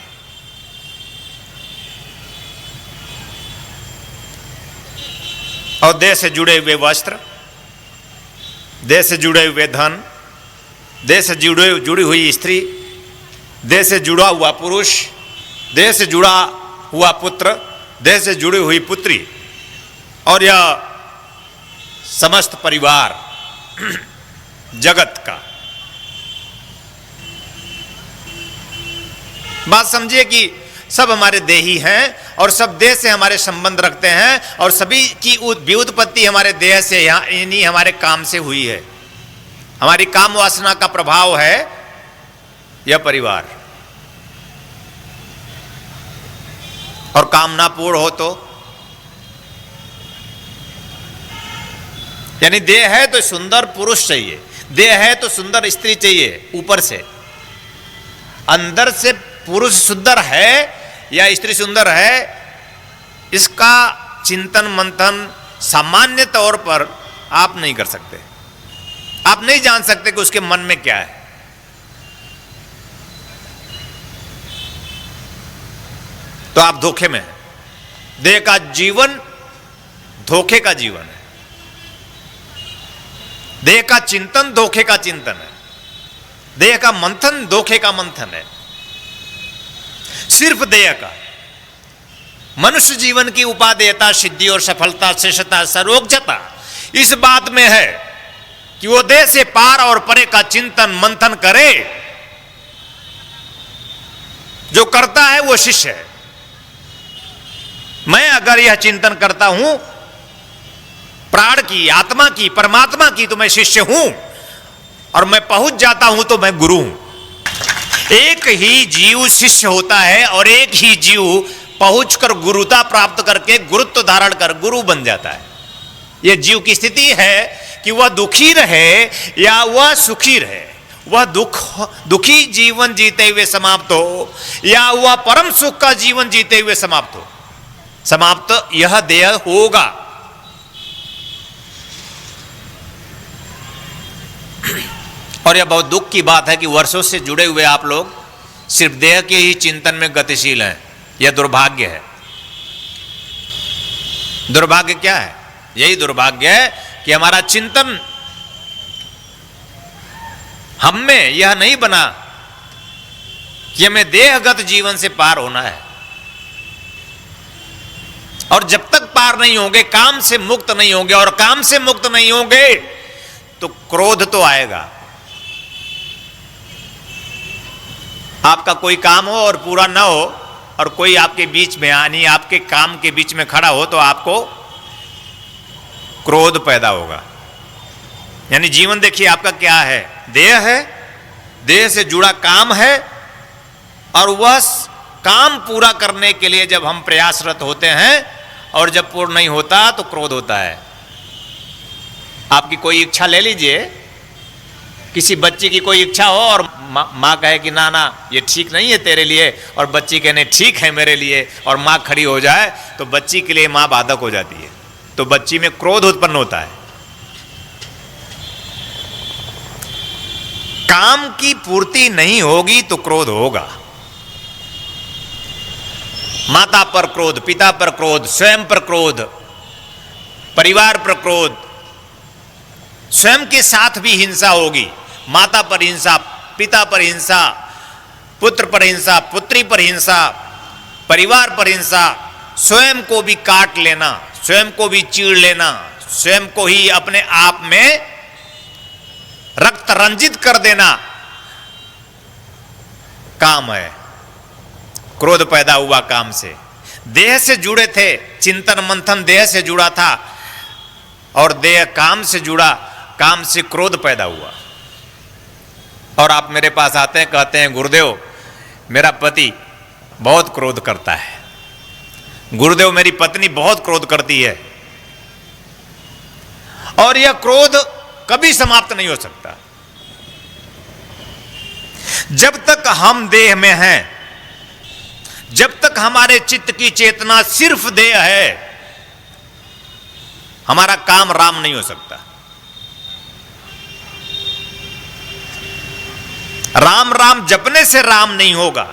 और देह से जुड़े हुए वस्त्र, देह से जुड़े हुए धन, देह से जुड़ी हुई स्त्री, देह से जुड़ा हुआ पुरुष, देह से जुड़ा हुआ पुत्र, देह से जुड़ी हुई पुत्री, और यह समस्त परिवार जगत का। बात समझिए कि सब हमारे देही हैं और सब देह से हमारे संबंध रखते हैं, और सभी की व्युत्पत्ति हमारे देह से, यानी हमारे काम से हुई है। हमारी काम वासना का प्रभाव है यह परिवार। और कामना पूर्ण हो तो, यानी देह है तो सुंदर पुरुष चाहिए, देह है तो सुंदर स्त्री चाहिए ऊपर से। अंदर से पुरुष सुंदर है या स्त्री सुंदर है, इसका चिंतन मंथन सामान्य तौर पर आप नहीं कर सकते। आप नहीं जान सकते कि उसके मन में क्या है। तो आप धोखे में हैं। देह का जीवन धोखे का जीवन है। देह का चिंतन धोखे का चिंतन है। देह का मंथन धोखे का मंथन है। सिर्फ देह का, मनुष्य जीवन की उपादेयता, सिद्धि और सफलता, श्रेष्ठता, सर्वोच्चता इस बात में है कि वो देह से पार और परे का चिंतन मंथन करे। जो करता है वो शिष्य है। मैं अगर यह चिंतन करता हूं प्राण की, आत्मा की, परमात्मा की, तो मैं शिष्य हूं, और मैं पहुंच जाता हूं तो मैं गुरु हूं। एक ही जीव शिष्य होता है और एक ही जीव पहुंचकर गुरुता प्राप्त करके गुरुत्व धारण कर गुरु बन जाता है। यह जीव की स्थिति है कि वह दुखी रहे या वह सुखी रहे, वह दुखी जीवन जीते हुए समाप्त हो या वह परम सुख का जीवन जीते हुए समाप्त हो, समाप्त यह देह होगा। और यह बहुत दुख की बात है कि वर्षों से जुड़े हुए आप लोग सिर्फ देह के ही चिंतन में गतिशील हैं। यह दुर्भाग्य है। दुर्भाग्य क्या है? यही दुर्भाग्य है कि हमारा चिंतन हम में यह नहीं बना कि हमें देहगत जीवन से पार होना है। और जब तक पार नहीं होंगे, काम से मुक्त नहीं होंगे, और काम से मुक्त नहीं होंगे तो क्रोध तो आएगा। आपका कोई काम हो और पूरा ना हो, और कोई आपके बीच में, यानी आपके काम के बीच में खड़ा हो, तो आपको क्रोध पैदा होगा। यानी जीवन देखिए आपका क्या है, देह है, देह से जुड़ा काम है, और वह काम पूरा करने के लिए जब हम प्रयासरत होते हैं और जब पूर्ण नहीं होता तो क्रोध होता है। आपकी कोई इच्छा ले लीजिए, किसी बच्चे की कोई इच्छा हो और माँ कहे कि ना ना ये ठीक नहीं है तेरे लिए, और बच्ची कहने ठीक है मेरे लिए, और माँ खड़ी हो जाए तो बच्ची के लिए माँ बाधक हो जाती है, तो बच्ची में क्रोध उत्पन्न होता है। काम की पूर्ति नहीं होगी तो क्रोध होगा। माता पर क्रोध, पिता पर क्रोध, स्वयं पर क्रोध, परिवार पर क्रोध, स्वयं के साथ भी हिंसा होगी। माता पर हिंसा, पिता पर हिंसा, पुत्र पर हिंसा, पुत्री पर हिंसा, परिवार पर हिंसा, स्वयं को भी काट लेना, स्वयं को भी चीर लेना, स्वयं को ही अपने आप में रक्त रंजित कर देना काम है। क्रोध पैदा हुआ काम से। देह से जुड़े थे, चिंतन मंथन देह से जुड़ा था, और देह काम से जुड़ा, काम से क्रोध पैदा हुआ। और आप मेरे पास आते हैं, कहते हैं गुरुदेव मेरा पति बहुत क्रोध करता है, गुरुदेव मेरी पत्नी बहुत क्रोध करती है, और यह क्रोध कभी समाप्त नहीं हो सकता। जब तक हम देह में हैं, जब तक हमारे चित्त की चेतना सिर्फ देह है, हमारा काम राम नहीं हो सकता। राम राम जपने से राम नहीं होगा।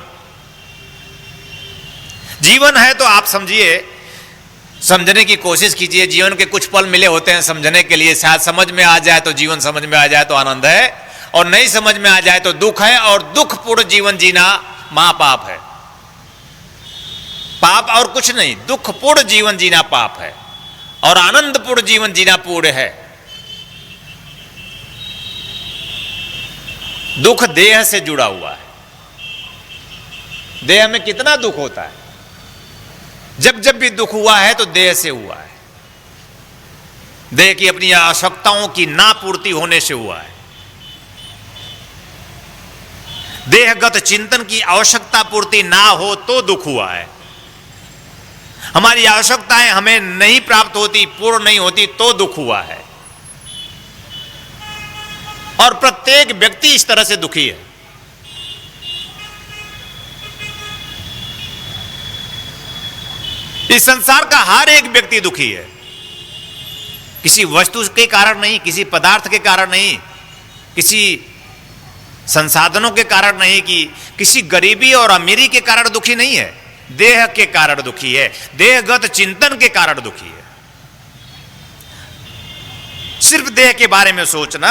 जीवन है तो आप समझिए, समझने की कोशिश कीजिए। जीवन के कुछ पल मिले होते हैं समझने के लिए, शायद समझ में आ जाए तो जीवन समझ में आ जाए तो आनंद है, और नहीं समझ में आ जाए तो दुख है। और दुखपूर्ण जीवन जीना महापाप है। पाप और कुछ नहीं, दुखपूर्ण जीवन जीना पाप है, और आनंदपूर्ण जीवन जीना पुण्य है। दुख देह से जुड़ा हुआ है। देह में कितना दुख होता है, जब जब भी दुख हुआ है तो देह से हुआ है। देह की अपनी आवश्यकताओं की नापूर्ति होने से हुआ है। देहगत चिंतन की आवश्यकता पूर्ति ना हो तो दुख हुआ है। हमारी आवश्यकताएं हमें नहीं प्राप्त होती, पूर्ण नहीं होती तो दुख हुआ है। और प्रत्येक व्यक्ति इस तरह से दुखी है। इस संसार का हर एक व्यक्ति दुखी है, किसी वस्तु के कारण नहीं, किसी पदार्थ के कारण नहीं, किसी संसाधनों के कारण नहीं, कि किसी गरीबी और अमीरी के कारण दुखी नहीं है। देह के कारण दुखी है, देहगत चिंतन के कारण दुखी है। सिर्फ देह के बारे में सोचना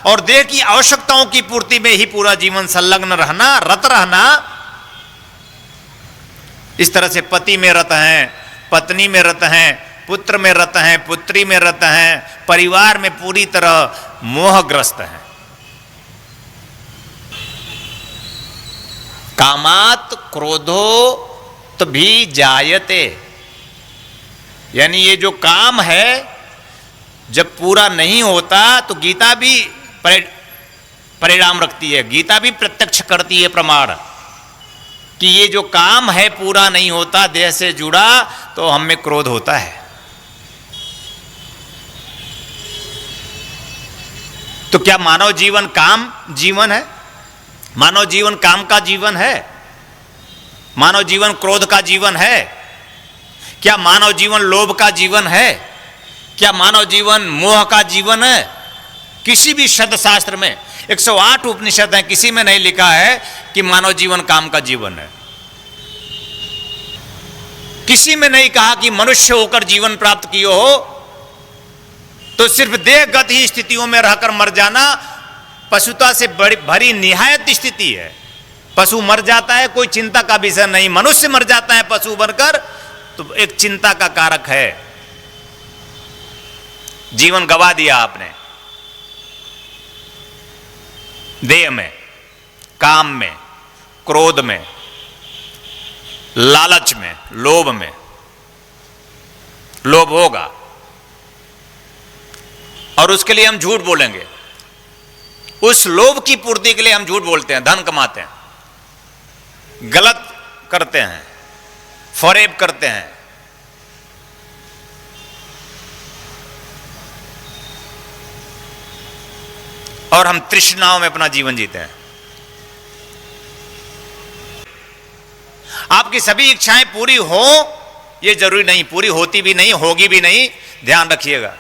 और देह की आवश्यकताओं की पूर्ति में ही पूरा जीवन संलग्न रहना, रत रहना, इस तरह से पति में रत हैं, पत्नी में रत हैं, पुत्र में रत हैं, पुत्री में रत हैं, परिवार में पूरी तरह मोहग्रस्त हैं। कामात क्रोधो भी जायते, यानी ये जो काम है जब पूरा नहीं होता तो गीता भी परिणाम रखती है, गीता भी प्रत्यक्ष करती है प्रमाण कि ये जो काम है पूरा नहीं होता, देह से जुड़ा, तो हम में क्रोध होता है। तो क्या मानव जीवन काम जीवन है? मानव जीवन काम का जीवन है? मानव जीवन क्रोध का जीवन है? क्या मानव जीवन लोभ का जीवन है? क्या मानव जीवन मोह का जीवन है? किसी भी शब्द शास्त्र में 108 उपनिषद हैं, किसी में नहीं लिखा है कि मानव जीवन काम का जीवन है। किसी में नहीं कहा कि मनुष्य होकर जीवन प्राप्त किए हो तो सिर्फ देहगत ही स्थितियों में रहकर मर जाना पशुता से भरी निहायत स्थिति है। पशु मर जाता है कोई चिंता का विषय नहीं, मनुष्य मर जाता है पशु बनकर तो एक चिंता का कारक है। जीवन गवा दिया आपने देह में, काम में, क्रोध में, लालच में, लोभ में। लोभ होगा और उसके लिए हम झूठ बोलेंगे, उस लोभ की पूर्ति के लिए हम झूठ बोलते हैं, धन कमाते हैं, गलत करते हैं, फरेब करते हैं। और हम तृष्णाओं में अपना जीवन जीते हैं। आपकी सभी इच्छाएं पूरी हो ये जरूरी नहीं, पूरी होती भी नहीं, होगी भी नहीं, ध्यान रखिएगा।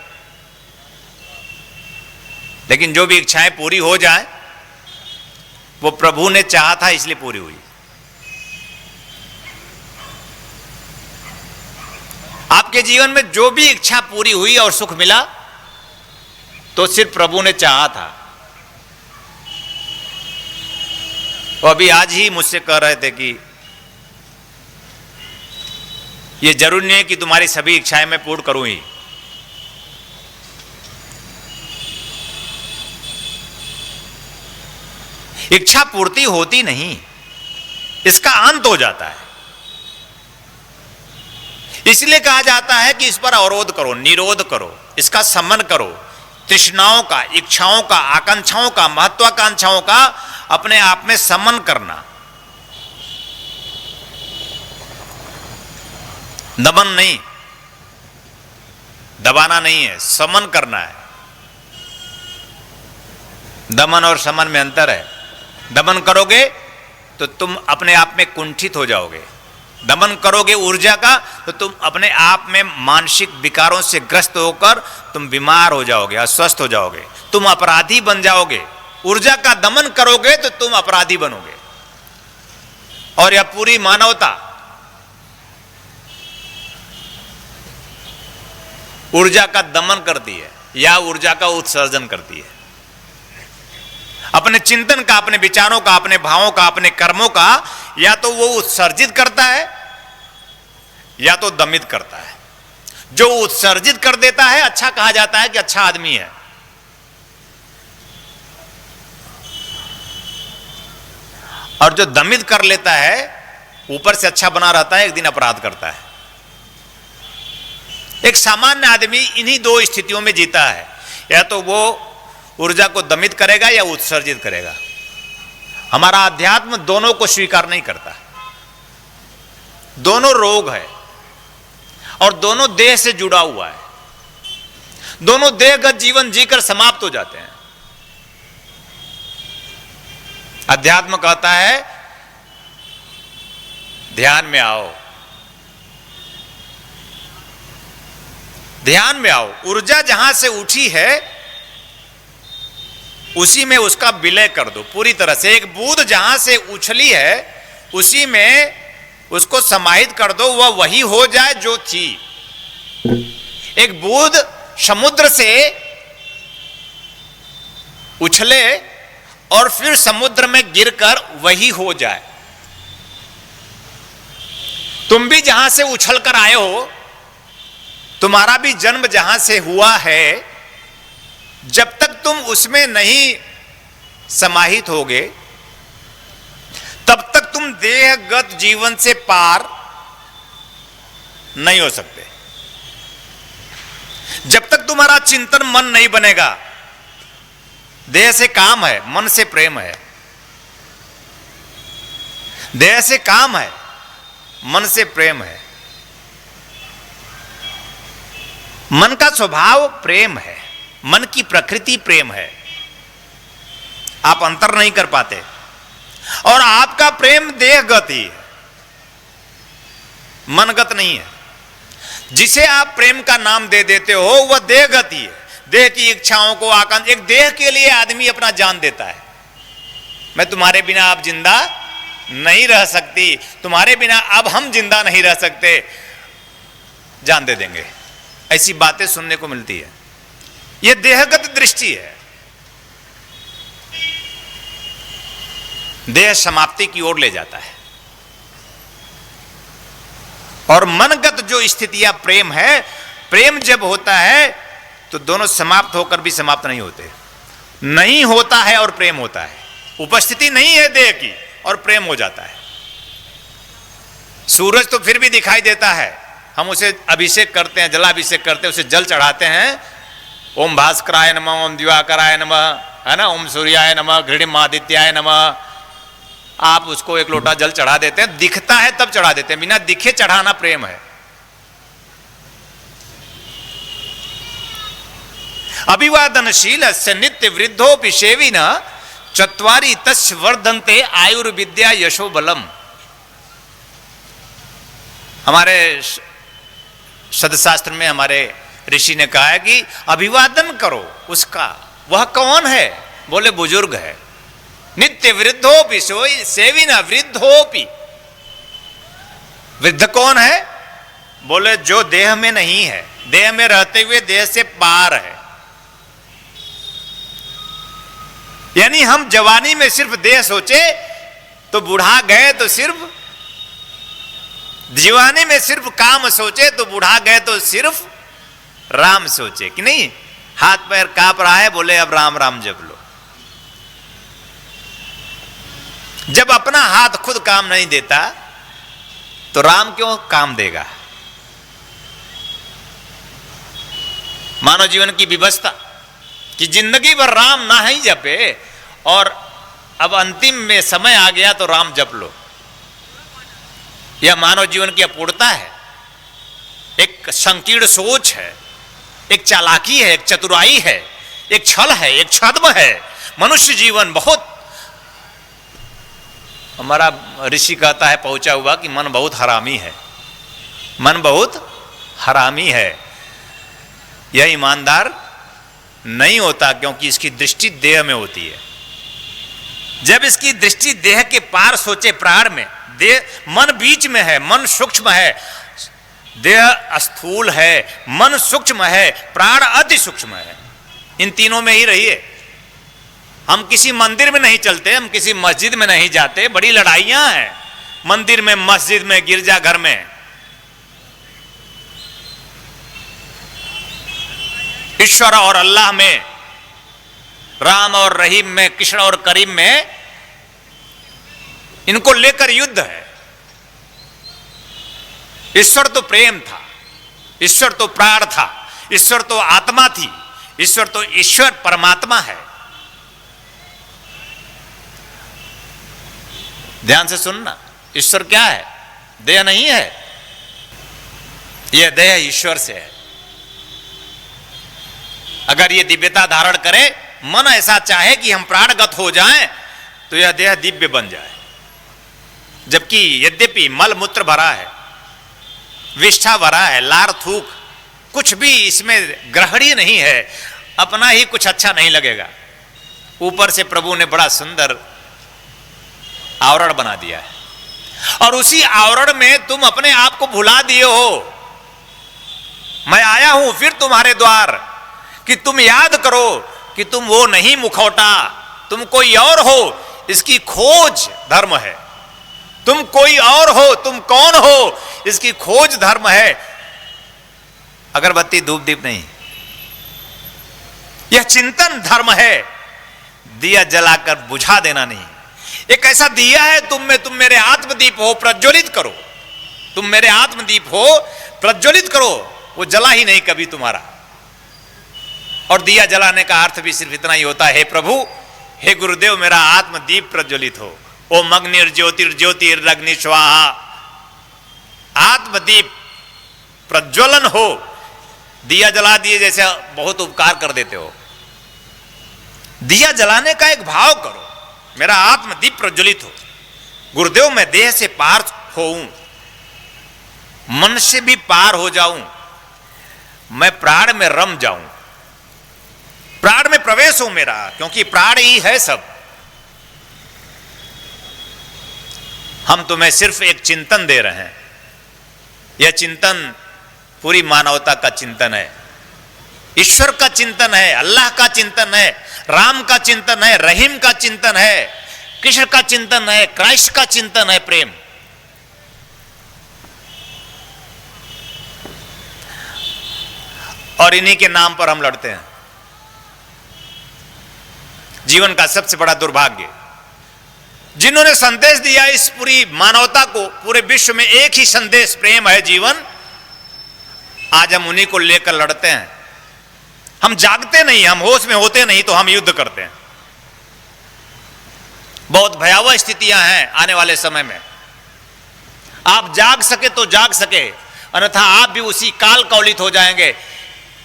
लेकिन जो भी इच्छाएं पूरी हो जाए वो प्रभु ने चाहा था इसलिए पूरी हुई। आपके जीवन में जो भी इच्छा पूरी हुई और सुख मिला तो सिर्फ प्रभु ने चाहा था। वो अभी आज ही मुझसे कह रहे थे कि ये जरूरी नहीं है कि तुम्हारी सभी इच्छाएं मैं पूर्ण करूं ही। इच्छा पूर्ति होती नहीं, इसका अंत हो जाता है। इसलिए कहा जाता है कि इस पर अवरोध करो, निरोध करो, इसका समन करो। तृष्णाओं का, इच्छाओं का, आकांक्षाओं का, महत्वाकांक्षाओं का अपने आप में समन करना, दमन नहीं, दबाना नहीं है, समन करना है। दमन और समन में अंतर है। दमन करोगे तो तुम अपने आप में कुंठित हो जाओगे, दमन करोगे ऊर्जा का तो तुम अपने आप में मानसिक विकारों से ग्रस्त होकर तुम बीमार हो जाओगे, अस्वस्थ हो जाओगे, तुम अपराधी बन जाओगे। ऊर्जा का दमन करोगे तो तुम अपराधी बनोगे। और यह पूरी मानवता ऊर्जा का दमन करती है या ऊर्जा का उत्सर्जन करती है। अपने चिंतन का, अपने विचारों का, अपने भावों का, अपने कर्मों का या तो वो उत्सर्जित करता है या तो दमित करता है। जो उत्सर्जित कर देता है अच्छा कहा जाता है कि अच्छा आदमी है। और जो दमित कर लेता है, ऊपर से अच्छा बना रहता है, एक दिन अपराध करता है। एक सामान्य आदमी इन्हीं दो स्थितियों में जीता है, या तो वो ऊर्जा को दमित करेगा या उत्सर्जित करेगा। हमारा अध्यात्म दोनों को स्वीकार नहीं करता। दोनों रोग है और दोनों देह से जुड़ा हुआ है। दोनों देहगत जीवन जीकर समाप्त हो जाते हैं। अध्यात्म कहता है ध्यान में आओ, ध्यान में आओ। ऊर्जा जहां से उठी है उसी में उसका विलय कर दो पूरी तरह से। एक बूंद जहां से उछली है उसी में उसको समाहित कर दो, वह वही हो जाए जो थी। एक बूंद समुद्र से उछले और फिर समुद्र में गिरकर वही हो जाए तुम भी जहां से उछल कर आए हो, तुम्हारा भी जन्म जहां से हुआ है, जब तक तुम उसमें नहीं समाहित होगे तब तक तुम देहगत जीवन से पार नहीं हो सकते। जब तक तुम्हारा चिंतन मन नहीं बनेगा, देह से काम है, मन से प्रेम है, देह से काम है, मन से प्रेम है। मन का स्वभाव प्रेम है, मन की प्रकृति प्रेम है, आप अंतर नहीं कर पाते। और आपका प्रेम देहगत ही है, मनगत नहीं है। जिसे आप प्रेम का नाम दे देते हो वह देहगत ही है। देह की इच्छाओं को आकांक्षा, एक देह के लिए आदमी अपना जान देता है। मैं तुम्हारे बिना अब जिंदा नहीं रह सकती, तुम्हारे बिना अब हम जिंदा नहीं रह सकते, जान दे देंगे। ऐसी बातें सुनने को मिलती है। यह देहगत दृष्टि है। देह समाप्ति की ओर ले जाता है। और मनगत जो स्थितियां प्रेम है, प्रेम जब होता है तो दोनों समाप्त होकर भी समाप्त नहीं होते, नहीं होता है और प्रेम होता है। उपस्थिति नहीं है देह की और प्रेम हो जाता है। सूरज तो फिर भी दिखाई देता है, हम उसे अभिषेक करते हैं, जलाभिषेक करते हैं, उसे जल चढ़ाते हैं। ओम भास्कराय नमः, ओम दिवाकराय नमः, है ना, ओम सूर्याय नमः, घृणिम आदित्याय नमः। आप उसको एक लोटा जल चढ़ा देते हैं, दिखता है तब चढ़ा देते हैं, बिना दिखे चढ़ाना प्रेम है। अभिवादनशील से नित्य वृद्धोपि सेविन चत्वारि तस्य वर्धन्ते आयुर्विद्या यशो बलम। हमारे सदशास्त्र में हमारे ऋषि ने कहा है कि अभिवादन करो उसका। वह कौन है? बोले बुजुर्ग है। नित्य वृद्धोपि सोई सेविना वृद्धोपि। वृद्ध कौन है? बोले जो देह में नहीं है, देह में रहते हुए देह से पार है। यानी हम जवानी में सिर्फ देह सोचे तो बुढ़ा गए तो सिर्फ, जवानी में सिर्फ काम सोचे तो बुढ़ा गए तो सिर्फ राम सोचे कि नहीं। हाथ पैर कांप रहा है, बोले अब राम राम जप लो। जब अपना हाथ खुद काम नहीं देता तो राम क्यों काम देगा? मानव जीवन की व्यवस्था कि जिंदगी भर राम ना ही जपे और अब अंतिम में समय आ गया तो राम जप लो। यह मानव जीवन की अपूर्णता है, एक संकीर्ण सोच है, एक चालाकी है, एक चतुराई है, एक छल है, एक छद्म है। मनुष्य जीवन बहुत, हमारा ऋषि कहता है पहुंचा हुआ कि मन बहुत हरामी है, मन बहुत हरामी है। यह ईमानदार नहीं होता क्योंकि इसकी दृष्टि देह में होती है। जब इसकी दृष्टि देह के पार सोचे, प्राण में, देह मन बीच में है, मन सूक्ष्म है, देह स्थूल है, मन सूक्ष्म है, प्राण अति सूक्ष्म है। इन तीनों में ही रहिए। हम किसी मंदिर में नहीं चलते, हम किसी मस्जिद में नहीं जाते। बड़ी लड़ाइयां हैं मंदिर में, मस्जिद में, गिरजाघर में। ईश्वर और अल्लाह में, राम और रहीम में, कृष्ण और करीम में, इनको लेकर युद्ध है। ईश्वर तो प्रेम था, ईश्वर तो प्राण था, ईश्वर तो आत्मा थी, ईश्वर तो ईश्वर परमात्मा है। ध्यान से सुनना, ईश्वर क्या है? देह नहीं है, यह देह ईश्वर से है। अगर यह दिव्यता धारण करे, मन ऐसा चाहे कि हम प्राणगत हो जाएं, तो यह देह दिव्य बन जाए। जबकि यद्यपि मल मूत्र भरा है, विष्ठा भरा है, लार थूक, कुछ भी इसमें ग्रहणीय नहीं है, अपना ही कुछ अच्छा नहीं लगेगा। ऊपर से प्रभु ने बड़ा सुंदर आवरण बना दिया है और उसी आवरण में तुम अपने आप को भुला दिए हो। मैं आया हूं फिर तुम्हारे द्वार कि तुम याद करो कि तुम वो नहीं मुखौटा, तुम कोई और हो। इसकी खोज धर्म है। तुम कोई और हो, तुम कौन हो, इसकी खोज धर्म है, अगरबत्ती धूप दीप नहीं। यह चिंतन धर्म है, दिया जलाकर बुझा देना नहीं। एक ऐसा दिया है तुम में, तुम मेरे आत्मदीप हो, प्रज्वलित करो। तुम मेरे आत्मदीप हो, प्रज्वलित करो। वो जला ही नहीं कभी तुम्हारा। और दिया जलाने का अर्थ भी सिर्फ इतना ही होता है, हे प्रभु, हे गुरुदेव, मेरा आत्मदीप प्रज्वलित हो। ओम अग्निर्ज्योतिर्ज्योतिरग्नि स्वाहा। आत्मदीप प्रज्वलन हो। दिया जला दिए जैसे बहुत उपकार कर देते हो। दिया जलाने का एक भाव करो, मेरा आत्मदीप प्रज्वलित हो। गुरुदेव, मैं देह से पार होऊं, मन से भी पार हो जाऊं, मैं प्राण में रम जाऊं, प्राण में प्रवेश हो मेरा, क्योंकि प्राण ही है सब। हम तुम्हें सिर्फ एक चिंतन दे रहे हैं। यह चिंतन पूरी मानवता का चिंतन है, ईश्वर का चिंतन है, अल्लाह का चिंतन है, राम का चिंतन है, रहीम का चिंतन है, कृष्ण का चिंतन है, क्राइस्ट का चिंतन है, प्रेम। और इन्हीं के नाम पर हम लड़ते हैं। जीवन का सबसे बड़ा दुर्भाग्य, जिन्होंने संदेश दिया इस पूरी मानवता को, पूरे विश्व में एक ही संदेश, प्रेम है जीवन, आज हम उन्हीं को लेकर लड़ते हैं। हम जागते नहीं, हम होश में होते नहीं, तो हम युद्ध करते हैं। बहुत भयावह स्थितियां हैं आने वाले समय में। आप जाग सके तो जाग सके, अन्यथा आप भी उसी काल कौलित हो जाएंगे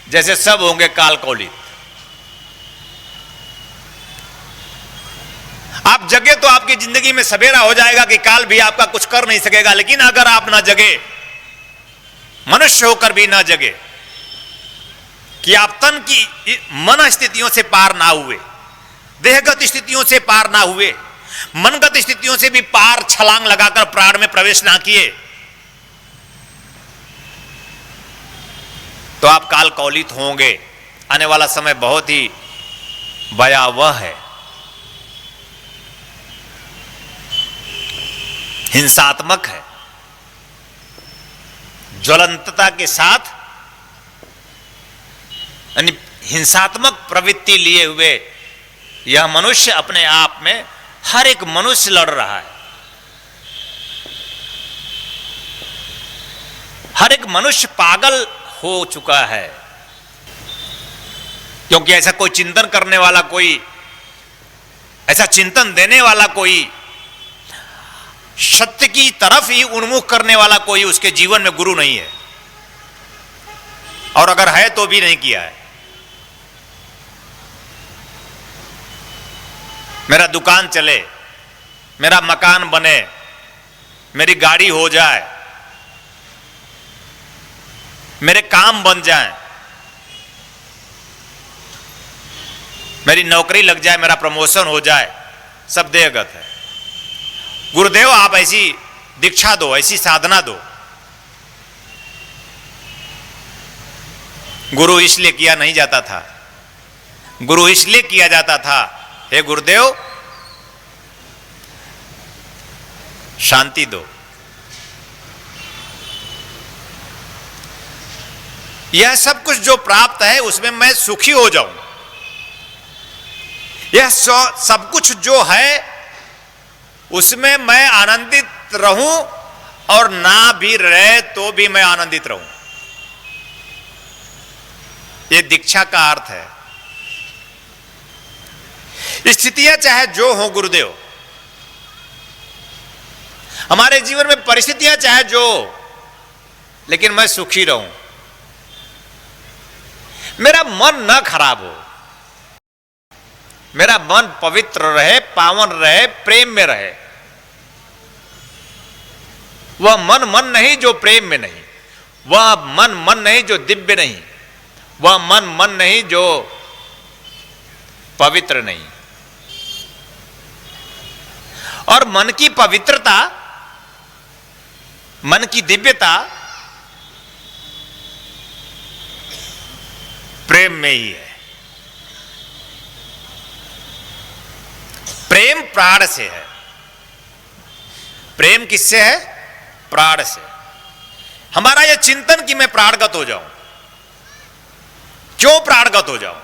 जैसे सब होंगे काल कौलित। आप जगे तो आपकी जिंदगी में सवेरा हो जाएगा कि काल भी आपका कुछ कर नहीं सकेगा। लेकिन अगर आप ना जगे, मनुष्य होकर भी ना जगे, कि आप तन की मन स्थितियों से पार ना हुए, देहगत स्थितियों से पार ना हुए, मनगत स्थितियों से भी पार छलांग लगाकर प्राण में प्रवेश ना किए, तो आप काल कौलित होंगे। आने वाला समय बहुत ही भयावह है, हिंसात्मक है, ज्वलंतता के साथ, यानी हिंसात्मक प्रवृत्ति लिए हुए यह मनुष्य अपने आप में, हर एक मनुष्य लड़ रहा है। हर एक मनुष्य पागल हो चुका है, क्योंकि ऐसा कोई चिंतन करने वाला, कोई ऐसा चिंतन देने वाला, कोई सत्य की तरफ ही उन्मुख करने वाला कोई उसके जीवन में गुरु नहीं है। और अगर है तो भी नहीं किया है। मेरा दुकान चले, मेरा मकान बने, मेरी गाड़ी हो जाए, मेरे काम बन जाए, मेरी नौकरी लग जाए, मेरा प्रमोशन हो जाए, सब देहगत है। गुरुदेव, आप ऐसी दीक्षा दो, ऐसी साधना दो। गुरु इसलिए किया नहीं जाता था, गुरु इसलिए किया जाता था, हे गुरुदेव शांति दो। यह सब कुछ जो प्राप्त है उसमें मैं सुखी हो जाऊं। यह सब कुछ जो है उसमें मैं आनंदित रहूं, और ना भी रहे तो भी मैं आनंदित रहूं। यह दीक्षा का अर्थ है। स्थितियां चाहे जो हो गुरुदेव, हमारे जीवन में परिस्थितियां चाहे जो, लेकिन मैं सुखी रहूं, मेरा मन न खराब हो, मेरा मन पवित्र रहे, पावन रहे, प्रेम में रहे। वह मन नहीं जो प्रेम में नहीं, वह मन नहीं जो दिव्य नहीं, वह मन नहीं जो पवित्र नहीं। और मन की पवित्रता, मन की दिव्यता प्रेम में ही है। प्रेम प्राण से है। प्रेम किससे है? प्राण से। हमारा यह चिंतन कि मैं प्राणगत हो जाऊं। क्यों प्राणगत हो जाऊं?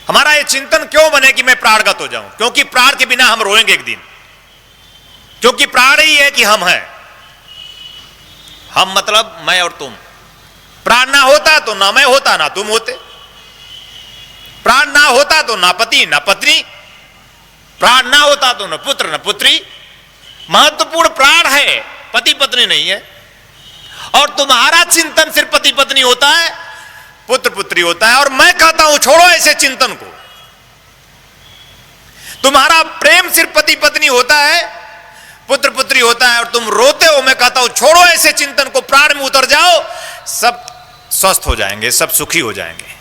हमारा यह चिंतन क्यों बने कि मैं प्राणगत हो जाऊं? क्योंकि प्राण के बिना हम रोएंगे एक दिन, क्योंकि प्राण ही है कि हम हैं। हम मतलब मैं और तुम। प्राण ना होता तो ना मैं होता ना तुम होते। प्राण ना होता तो ना पति ना पत्नी। प्राण ना होता तो न पुत्र न पुत्री। महत्वपूर्ण प्राण है, पति पत्नी नहीं है। और तुम्हारा चिंतन सिर्फ पति पत्नी होता है, पुत्र पुत्री होता है। और मैं कहता हूं छोड़ो ऐसे चिंतन को। तुम्हारा प्रेम सिर्फ पति पत्नी होता है, पुत्र पुत्री होता है, और तुम रोते हो। मैं कहता हूं छोड़ो ऐसे चिंतन को, प्राण में उतर जाओ, सब स्वस्थ हो जाएंगे, सब सुखी हो जाएंगे।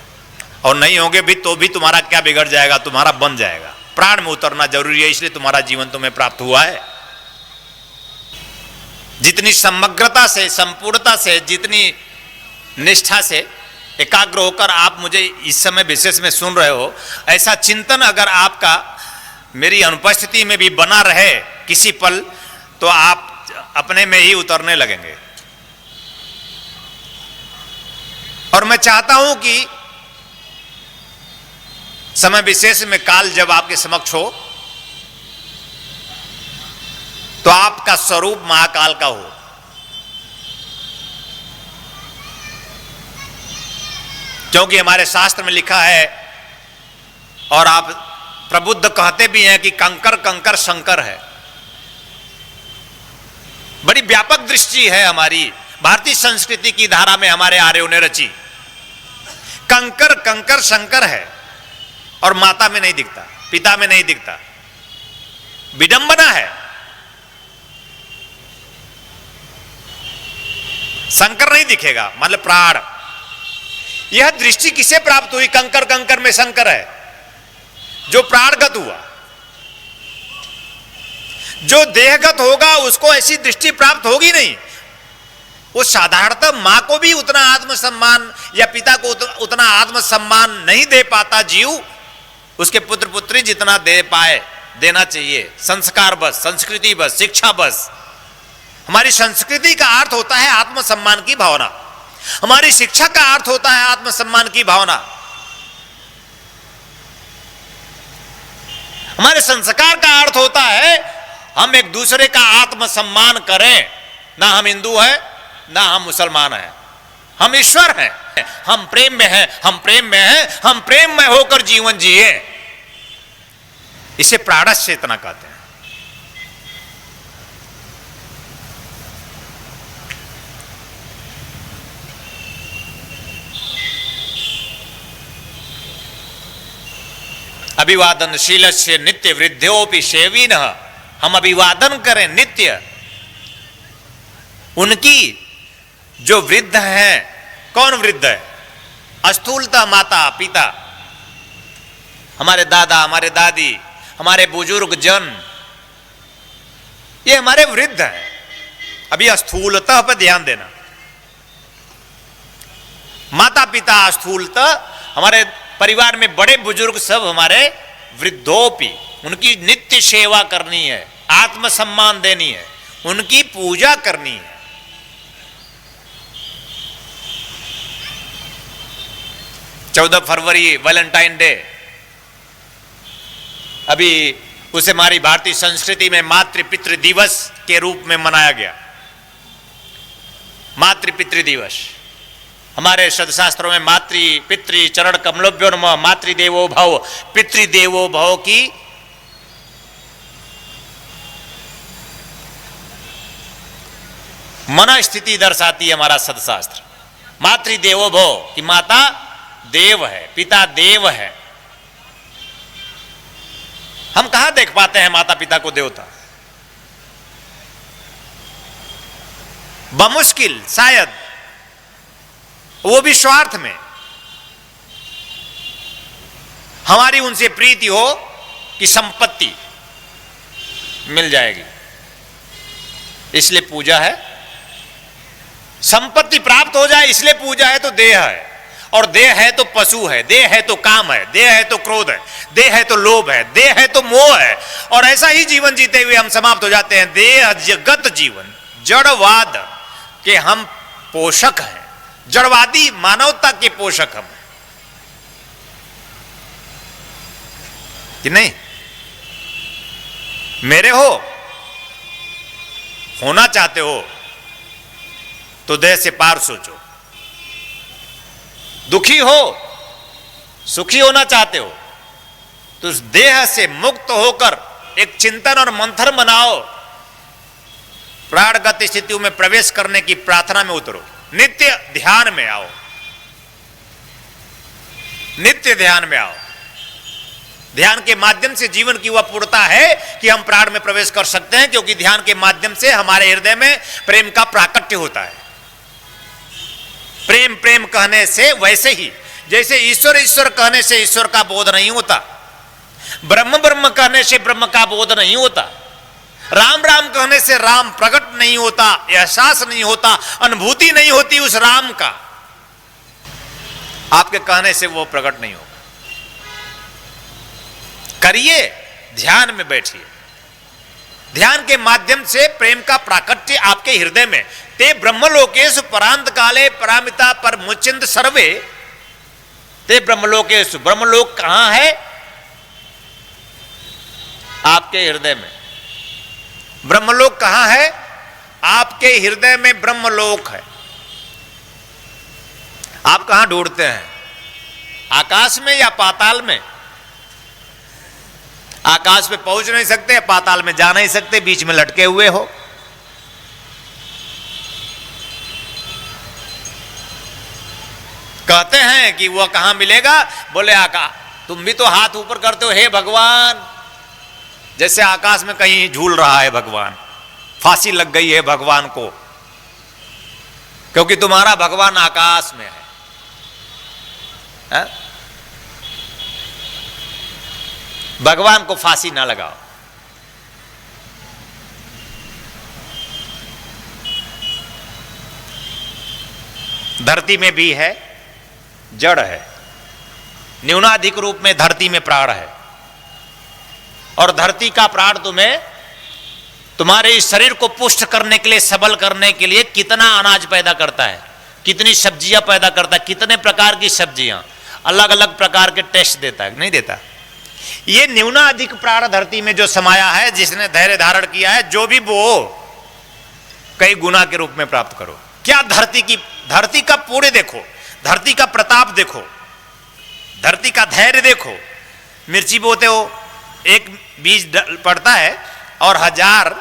और नहीं होंगे भी तो भी तुम्हारा क्या बिगड़ जाएगा? तुम्हारा बन जाएगा। प्राण में उतरना जरूरी है, इसलिए तुम्हारा जीवन तुम्हें प्राप्त हुआ है। जितनी समग्रता से, संपूर्णता से, जितनी निष्ठा से एकाग्र होकर आप मुझे इस समय विशेष में सुन रहे हो, ऐसा चिंतन अगर आपका मेरी अनुपस्थिति में भी बना रहे किसी पल, तो आप अपने में ही उतरने लगेंगे। और मैं चाहता हूं कि समय विशेष में काल जब आपके समक्ष हो तो आपका स्वरूप महाकाल का हो। क्योंकि हमारे शास्त्र में लिखा है, और आप प्रबुद्ध कहते भी हैं कि कंकर कंकर शंकर है। बड़ी व्यापक दृष्टि है हमारी भारतीय संस्कृति की धारा में, हमारे आर्यों ने रची। कंकर कंकर शंकर है, और माता में नहीं दिखता, पिता में नहीं दिखता। विडंबना है। शंकर नहीं दिखेगा, मतलब प्राण। यह दृष्टि किसे प्राप्त हुई? कंकर कंकर में शंकर है, जो प्राणगत हुआ। जो देहगत होगा उसको ऐसी दृष्टि प्राप्त होगी नहीं। वो साधारणतः मां को भी उतना आत्मसम्मान या पिता को उतना आत्मसम्मान नहीं दे पाता जीव, उसके पुत्र पुत्री जितना दे पाए, देना चाहिए। संस्कार बस, संस्कृति बस, शिक्षा बस। हमारी संस्कृति का अर्थ होता है आत्मसम्मान की भावना। हमारी शिक्षा का अर्थ होता है आत्मसम्मान की भावना। हमारे संस्कार का अर्थ होता है हम एक दूसरे का आत्मसम्मान करें। ना हम हिंदू हैं, ना हम मुसलमान हैं, हम ईश्वर हैं। हम प्रेम में हैं, हम प्रेम में हैं, हम प्रेम में होकर जीवन जिए। इसे प्राणस चेतना कहते हैं। अभिवादनशील से नित्य वृद्धोपि सेवीन। हम अभिवादन करें नित्य उनकी जो वृद्ध हैं। कौन वृद्ध है? स्थूलता माता पिता, हमारे दादा, हमारे दादी, हमारे बुजुर्ग जन, ये हमारे वृद्ध हैं। अभी स्थूलता पर ध्यान देना। माता पिता स्थूलता, हमारे परिवार में बड़े बुजुर्ग सब हमारे वृद्धोपि। उनकी नित्य सेवा करनी है, आत्मसम्मान देनी है, उनकी पूजा करनी है। चौदह फरवरी वैलेंटाइन डे, अभी उसे हमारी भारतीय संस्कृति में मातृ पितृ दिवस के रूप में मनाया गया। मातृ पितृ दिवस हमारे सदशास्त्रों में मातृ पितृ चरण कमलोभ्यो नमः, मातृदेवो भव, पितृदेवो भव की मन स्थिति दर्शाती है हमारा सदशास्त्र। मातृदेवो भव कि माता देव है, पिता देव है। हम कहां देख पाते हैं माता पिता को देवता? बमुश्किल, शायद वो भी स्वार्थ में। हमारी उनसे प्रीति हो कि संपत्ति मिल जाएगी, इसलिए पूजा है। संपत्ति प्राप्त हो जाए इसलिए पूजा है। तो देह है, और देह है तो पशु है, देह है तो काम है, देह है तो क्रोध है, देह है तो लोभ है, देह है तो मोह है। और ऐसा ही जीवन जीते हुए हम समाप्त हो जाते हैं। देह जगत जीवन, जड़वाद, कि हम पोषक हैं, जड़वादी मानवता के पोषक हम, कि नहीं? मेरे होना चाहते हो तो देह से पार सोचो, दुखी हो, सुखी होना चाहते हो तो उस देह से मुक्त होकर एक चिंतन और मंथन बनाओ, प्राणगत स्थितियों में प्रवेश करने की प्रार्थना में उतरो, नित्य ध्यान में आओ, नित्य ध्यान में आओ। ध्यान के माध्यम से जीवन की वह पूर्णता है कि हम प्राण में प्रवेश कर सकते हैं, क्योंकि ध्यान के माध्यम से हमारे हृदय में प्रेम का प्राकट्य होता है। प्रेम प्रेम कहने से, वैसे ही जैसे ईश्वर ईश्वर कहने से ईश्वर का बोध नहीं होता, ब्रह्म ब्रह्म कहने से ब्रह्म का बोध नहीं होता, राम राम कहने से राम प्रकट नहीं होता, एहसास नहीं होता, अनुभूति नहीं होती उस राम का, आपके कहने से वो प्रकट नहीं होगा। करिए, ध्यान में बैठिए, ध्यान के माध्यम से प्रेम का प्राकट्य आपके हृदय में, ते ब्रह्मलोकेषु परांत काले परामिता पर मुचिंद सर्वे, ते ब्रह्मलोकेषु, ब्रह्मलोक कहां है? आपके हृदय में। ब्रह्मलोक कहां है? आपके हृदय में ब्रह्मलोक है। आप कहां ढूंढते हैं? आकाश में या पाताल में? आकाश पे पहुंच नहीं सकते, पाताल में जा नहीं सकते, बीच में लटके हुए हो। कहते हैं कि वह कहां मिलेगा? बोले आकाश। तुम भी तो हाथ ऊपर करते हो, हे भगवान, जैसे आकाश में कहीं झूल रहा है भगवान, फांसी लग गई है भगवान को, क्योंकि तुम्हारा भगवान आकाश में है? भगवान को फांसी ना लगाओ। धरती में भी है, जड़ है, न्यूनाधिक रूप में धरती में प्राण है, और धरती का प्राण तुम्हें, तुम्हारे इस शरीर को पुष्ट करने के लिए, सबल करने के लिए कितना अनाज पैदा करता है, कितनी सब्जियां पैदा करता है, कितने प्रकार की सब्जियां, अलग अलग प्रकार के टेस्ट देता है, नहीं देता? ये न्यूनाधिक प्राण धरती में जो समाया है, जिसने धैर्य धारण किया है, जो भी वो कई गुना के रूप में प्राप्त करो। क्या धरती का पूरे देखो, धरती का प्रताप देखो, धरती का धैर्य देखो। मिर्ची बोते हो, एक बीज पड़ता है और 1000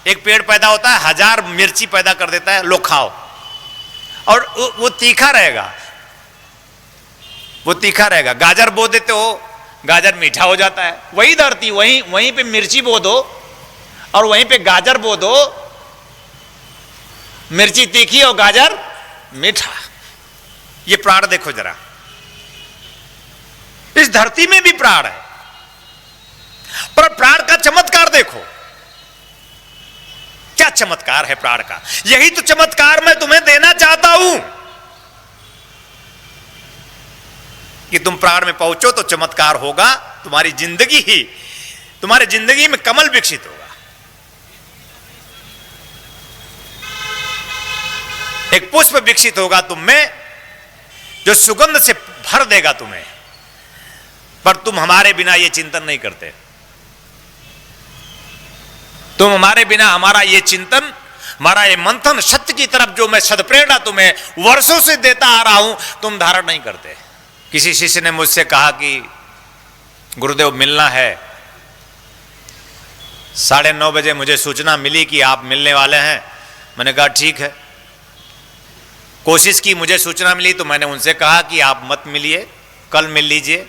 एक पेड़ पैदा होता है, 1000 मिर्ची पैदा कर देता है, लो खाओ, और वो तीखा रहेगा, वो तीखा रहेगा। गाजर बो देते हो, गाजर मीठा हो जाता है। वही धरती, वहीं पे मिर्ची बो दो और वहीं पे गाजर बो दो, मिर्ची तीखी और गाजर मीठा। ये प्राण देखो जरा, इस धरती में भी प्राण है, पर प्राण का चमत्कार देखो, क्या चमत्कार है प्राण का। यही तो चमत्कार मैं तुम्हें देना चाहता हूं कि तुम प्राण में पहुंचो तो चमत्कार होगा। तुम्हारी जिंदगी में कमल विकसित होगा, एक पुष्प विकसित होगा तुम में, जो सुगंध से भर देगा तुम्हें। पर तुम हमारे बिना ये चिंतन नहीं करते, तुम हमारे बिना हमारा ये चिंतन, हमारा ये मंथन, सत्य की तरफ जो मैं सदप्रेरणा तुम्हें वर्षों से देता आ रहा हूं, तुम धारण नहीं करते। किसी शिष्य ने मुझसे कहा कि गुरुदेव मिलना है, 9:30 बजे मुझे सूचना मिली कि आप मिलने वाले हैं। मैंने कहा ठीक है। कोशिश की, मुझे सूचना मिली तो मैंने उनसे कहा कि आप मत मिलिए, कल मिल लीजिए।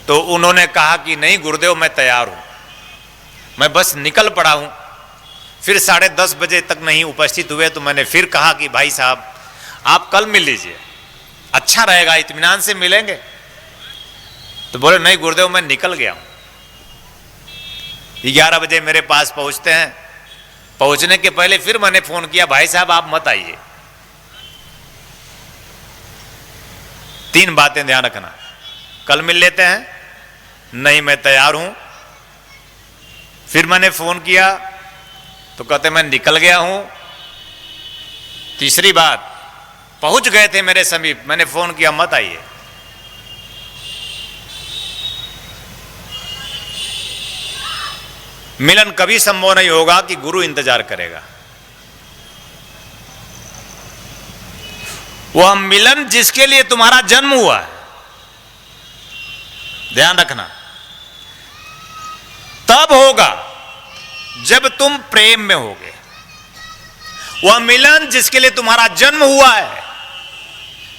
तो उन्होंने कहा कि नहीं गुरुदेव मैं तैयार हूं, मैं बस निकल पड़ा हूं। फिर 10:30 बजे तक नहीं उपस्थित हुए तो मैंने फिर कहा कि भाई साहब आप कल मिल लीजिए, अच्छा रहेगा, इत्मीनान से मिलेंगे। तो बोले नहीं गुरुदेव मैं निकल गया हूं। 11 बजे मेरे पास पहुंचते हैं, पहुंचने के पहले फिर मैंने फोन किया, भाई साहब आप मत आइए। 3 बातें ध्यान रखना, कल मिल लेते हैं, नहीं मैं तैयार हूं। फिर मैंने फोन किया तो कहते मैं निकल गया हूं, तीसरी बात, पहुंच गए थे मेरे समीप, मैंने फोन किया मत आइए। मिलन कभी संभव नहीं होगा कि गुरु इंतजार करेगा। वह मिलन जिसके लिए तुम्हारा जन्म हुआ है, ध्यान रखना, तब होगा जब तुम प्रेम में होगे। वह मिलन जिसके लिए तुम्हारा जन्म हुआ है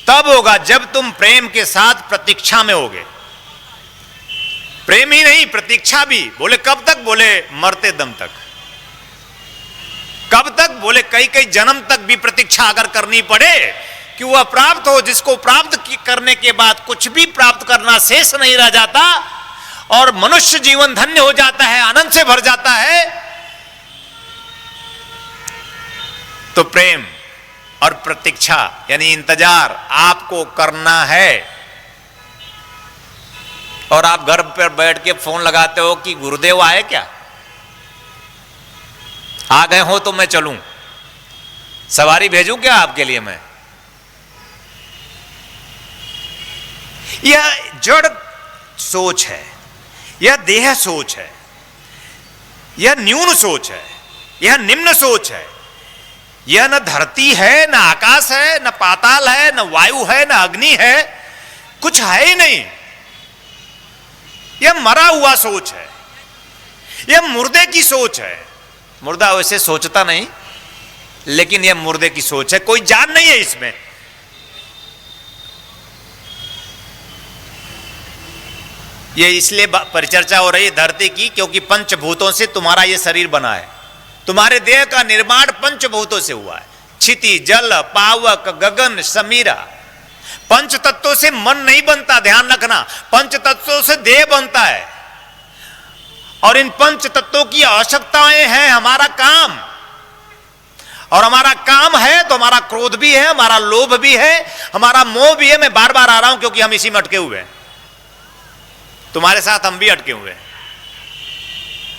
तब होगा जब तुम प्रेम के साथ प्रतीक्षा में होगे। प्रेम ही नहीं, प्रतीक्षा भी। बोले कब तक? बोले मरते दम तक। कब तक? बोले कई कई जन्म तक भी प्रतीक्षा अगर करनी पड़े कि वह प्राप्त हो, जिसको प्राप्त करने के बाद कुछ भी प्राप्त करना शेष नहीं रह जाता और मनुष्य जीवन धन्य हो जाता है, आनंद से भर जाता है, तो प्रेम और प्रतीक्षा यानी इंतजार आपको करना है। और आप घर पर बैठ के फोन लगाते हो कि गुरुदेव आए क्या, आ गए हो तो मैं चलूं, सवारी भेजूं क्या आपके लिए मैं। यह जड़ सोच है, यह देह सोच है, यह न्यून सोच है, यह निम्न सोच है। यह न धरती है, न आकाश है, न पाताल है, न वायु है, न अग्नि है, कुछ है ही नहीं। यह मरा हुआ सोच है, यह मुर्दे की सोच है। मुर्दा वैसे सोचता नहीं, लेकिन यह मुर्दे की सोच है, कोई जान नहीं है इसमें। यह इसलिए परिचर्चा हो रही है धरती की, क्योंकि पंचभूतों से तुम्हारा यह शरीर बना है। तुम्हारे देह का निर्माण पंचभूतों से हुआ है, क्षिति, जल, पावक, गगन, समीरा। पंच तत्वों से मन नहीं बनता, ध्यान रखना, पंच तत्वों से देह बनता है। और इन पंच तत्वों की आवश्यकताएं हैं हमारा काम, और हमारा काम है तो हमारा क्रोध भी है, हमारा लोभ भी है, हमारा मोह भी है। मैं बार बार आ रहा हूं क्योंकि हम इसी में अटके हुए हैं, तुम्हारे साथ हम भी अटके हुए हैं।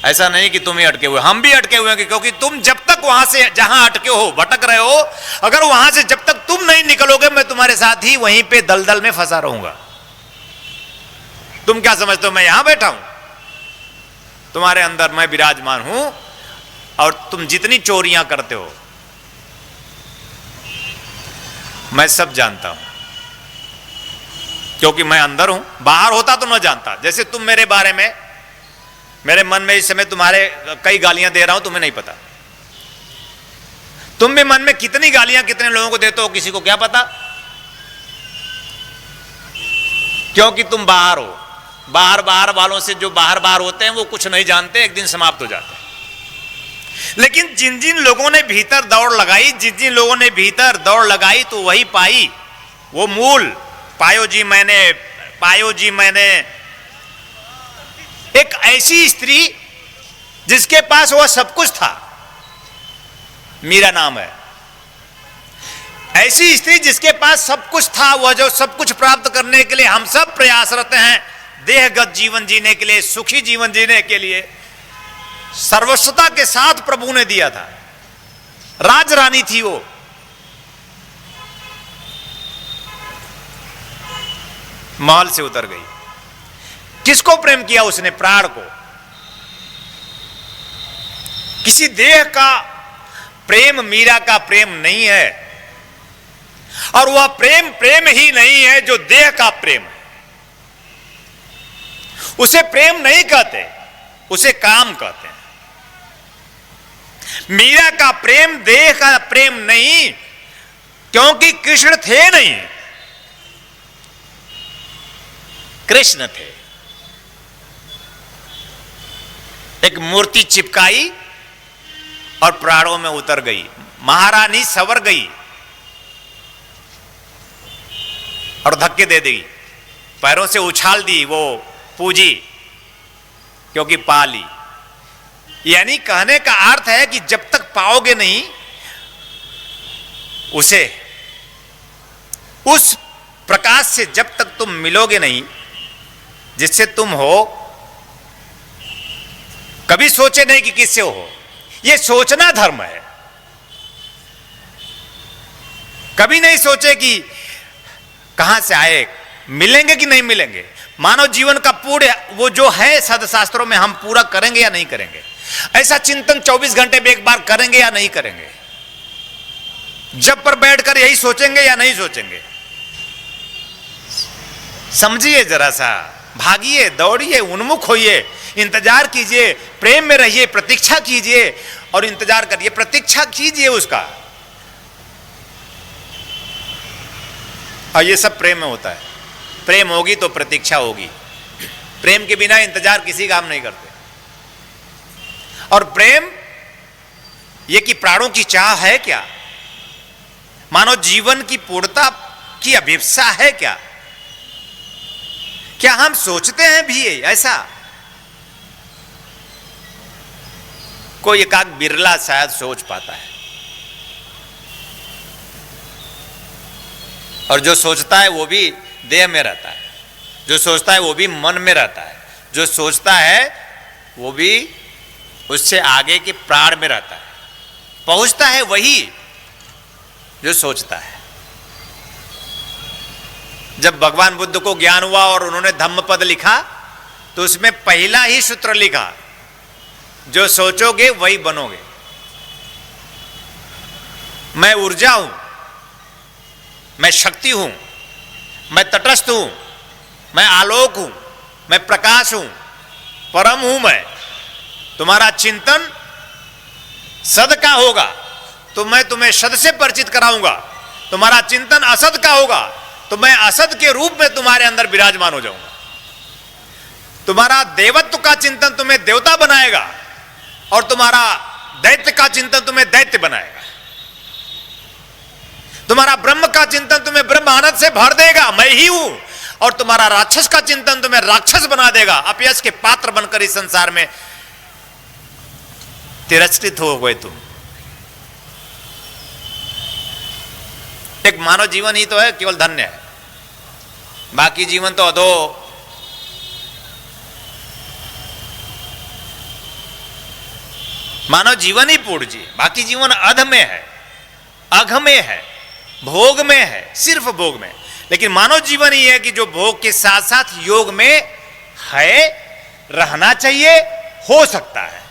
ऐसा नहीं कि तुम ही अटके हुए, हम भी अटके हुए हैं, क्योंकि तुम जब तक वहां से जहां अटके हो, भटक रहे हो, अगर वहां से जब तक तुम नहीं निकलोगे, मैं तुम्हारे साथ ही वहीं पे दलदल में फंसा रहूंगा। तुम क्या समझते हो मैं यहां बैठा हूं? तुम्हारे अंदर मैं विराजमान हूं, और तुम जितनी चोरियां करते हो मैं सब जानता हूं, क्योंकि मैं अंदर हूं। बाहर होता तो न जानता। जैसे तुम मेरे बारे में, मेरे मन में इस समय तुम्हारे कई गालियां दे रहा हूं, तुम्हें नहीं पता। तुम भी मन में कितनी गालियां कितने लोगों को देते हो, किसी को क्या पता, क्योंकि तुम बाहर हो। बाहर वालों से जो बाहर होते हैं वो कुछ नहीं जानते, एक दिन समाप्त हो जाते हैं। लेकिन जिन जिन लोगों ने भीतर दौड़ लगाई, जिन जिन लोगों ने भीतर दौड़ लगाई, तो वही पाई वो मूल। पायो जी मैंने एक ऐसी स्त्री जिसके पास वह सब कुछ था, मीरा नाम है। ऐसी स्त्री जिसके पास सब कुछ था, वह जो सब कुछ प्राप्त करने के लिए हम सब प्रयासरत हैं, देहगत जीवन जीने के लिए, सुखी जीवन जीने के लिए, सर्वस्वता के साथ प्रभु ने दिया था। राज रानी थी वो। महल से उतर गई। किसको प्रेम किया उसने? प्राण को। किसी देह का प्रेम मीरा का प्रेम नहीं है, और वह प्रेम प्रेम ही नहीं है जो देह का प्रेम है। उसे प्रेम नहीं कहते, उसे काम कहते हैं। मीरा का प्रेम देह का प्रेम नहीं, क्योंकि कृष्ण थे नहीं, कृष्ण थे। एक मूर्ति चिपकाई और प्राणों में उतर गई। महारानी सवर गई और धक्के दे दी, पैरों से उछाल दी, वो पूजी क्योंकि पा ली। यानी कहने का अर्थ है कि जब तक पाओगे नहीं उसे, उस प्रकाश से जब तक तुम मिलोगे नहीं जिससे तुम हो, कभी सोचे नहीं कि किससे हो। यह सोचना धर्म है। कभी नहीं सोचे कि कहां से आए, मिलेंगे कि नहीं मिलेंगे। मानव जीवन का पूर्ण वो जो है सदशास्त्रों में हम पूरा करेंगे या नहीं करेंगे, ऐसा चिंतन 24 घंटे में एक बार करेंगे या नहीं करेंगे, जब पर बैठकर यही सोचेंगे या नहीं सोचेंगे। समझिए जरा सा, भागिए, दौड़िए, उन्मुख होइए, इंतजार कीजिए, प्रेम में रहिए, प्रतीक्षा कीजिए और इंतजार करिए, प्रतीक्षा कीजिए उसका। और ये सब प्रेम में होता है। प्रेम होगी तो प्रतीक्षा होगी। प्रेम के बिना इंतजार किसी काम नहीं करते। और प्रेम ये कि प्राणों की चाह है क्या, मानव जीवन की पूर्णता की अभिप्सा है क्या, क्या हम सोचते हैं भी ऐसा? कोई एकाक बिरला शायद सोच पाता है, और जो सोचता है वो भी देह में रहता है, जो सोचता है वो भी मन में रहता है, जो सोचता है वो भी उससे आगे के प्राण में रहता है। पहुंचता है वही जो सोचता है। जब भगवान बुद्ध को ज्ञान हुआ और उन्होंने धम्मपद लिखा तो उसमें पहला ही सूत्र लिखा, जो सोचोगे वही बनोगे। मैं ऊर्जा हूं, मैं शक्ति हूं, मैं तटस्थ हूं, मैं आलोक हूं, मैं प्रकाश हूं, परम हूं मैं। तुम्हारा चिंतन सद का होगा तो मैं तुम्हें सद से परिचित कराऊंगा। तुम्हारा चिंतन असद का होगा तो मैं असद के रूप में तुम्हारे अंदर विराजमान हो जाऊंगा। तुम्हारा देवत्व का चिंतन तुम्हें देवता बनाएगा और तुम्हारा दैत्य का चिंतन तुम्हें दैत्य बनाएगा। तुम्हारा ब्रह्म का चिंतन तुम्हें ब्रह्मानंद से भर देगा, मैं ही हूं, और तुम्हारा राक्षस का चिंतन तुम्हें राक्षस बना देगा। अपयश के पात्र बनकर इस संसार में तिरस्कृत हो गए तुम। एक मानव जीवन ही तो है केवल धन्य है, बाकी जीवन तो अधो। मानव जीवन ही पूर्ण जी, बाकी जीवन अध में है, अघ में है, भोग में है, सिर्फ भोग में। लेकिन मानव जीवन ही है कि जो भोग के साथ साथ योग में है, रहना चाहिए, हो सकता है।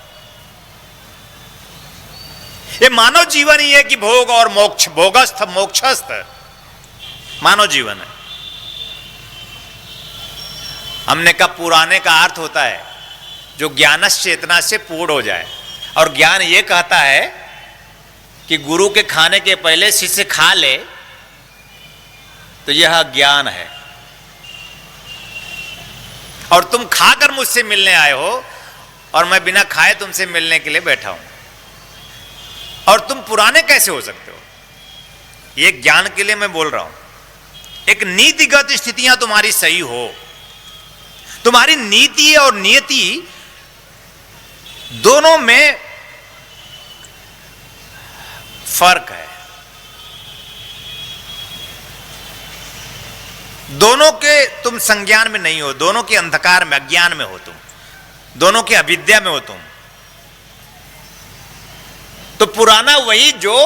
ये मानव जीवन ही है कि भोग और मोक्ष, भोगस्थ मोक्षस्थ मानव जीवन है। हमने कहा पुराने का अर्थ होता है जो ज्ञानस चेतना से पूर्ण हो जाए, और ज्ञान ये कहता है कि गुरु के खाने के पहले शिष्य खा ले तो यह ज्ञान है। और तुम खाकर मुझसे मिलने आए हो और मैं बिना खाए तुमसे मिलने के लिए बैठा हूं, और तुम पुराने कैसे हो सकते हो? ये ज्ञान के लिए मैं बोल रहा हूं। एक नीतिगत स्थितियां तुम्हारी सही हो, तुम्हारी नीति और नियति दोनों में फर्क है। दोनों के तुम संज्ञान में नहीं हो, दोनों के अंधकार में, अज्ञान में हो तुम, दोनों के अविद्या में हो तुम। तो पुराना वही जो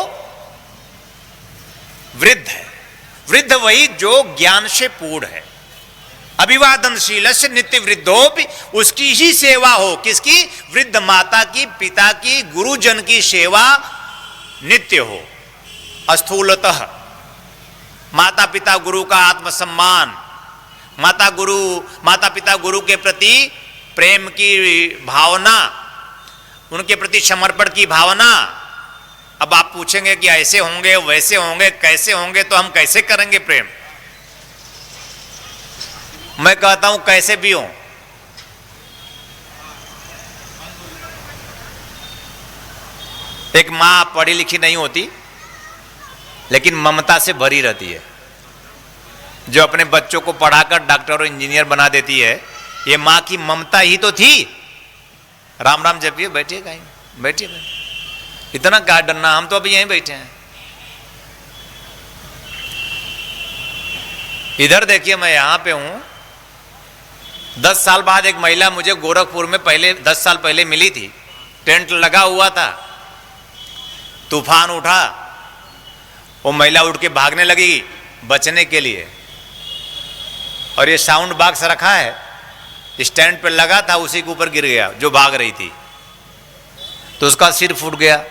वृद्ध है, वृद्ध वही जो ज्ञान से पूर्ण है। अभिवादनशील से नित्य वृद्धोपि, उसकी ही सेवा हो। किसकी? वृद्ध माता की, पिता की, गुरुजन की सेवा नित्य हो। स्थूलतः माता पिता गुरु का आत्मसम्मान, माता पिता गुरु के प्रति प्रेम की भावना, उनके प्रति समर्पण की भावना। अब आप पूछेंगे कि ऐसे होंगे, वैसे होंगे, कैसे होंगे, तो हम कैसे करेंगे प्रेम? मैं कहता हूं कैसे भी हो। एक मां पढ़ी लिखी नहीं होती लेकिन ममता से भरी रहती है, जो अपने बच्चों को पढ़ाकर डॉक्टर और इंजीनियर बना देती है। ये मां की ममता ही तो थी। राम राम जपिए, बैठिए कहीं, बैठिए, इतना क्या डरना, हम तो अभी यहीं बैठे हैं। इधर देखिए, मैं यहां पे हूं। 10 साल बाद एक महिला मुझे गोरखपुर में पहले 10 साल पहले मिली थी। टेंट लगा हुआ था, तूफान उठा, वो महिला उठ के भागने लगी बचने के लिए, और ये साउंड बॉक्स रखा है स्टैंड पर लगा था, उसी के ऊपर गिर गया जो भाग रही थी, तो उसका सिर फूट गया।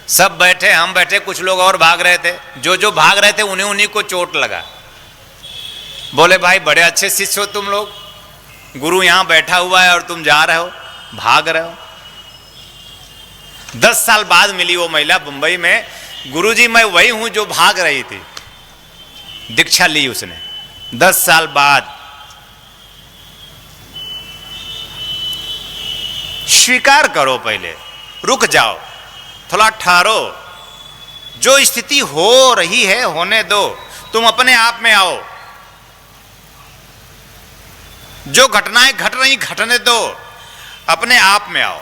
सब बैठे, हम बैठे, कुछ लोग और भाग रहे थे, जो जो भाग रहे थे उन्हीं उन्हीं को चोट लगा। बोले भाई बड़े अच्छे शिष्य हो तुम लोग, गुरु यहां बैठा हुआ है और तुम जा रहे हो, भाग रहे हो। 10 साल बाद मिली वो महिला मुंबई में, गुरुजी मैं वही हूं जो भाग रही थी। दीक्षा ली उसने 10 साल बाद। स्वीकार करो, पहले रुक जाओ, थोड़ा ठहरो, जो स्थिति हो रही है होने दो, तुम अपने आप में आओ, जो घटनाएं घट रही घटने दो, अपने आप में आओ,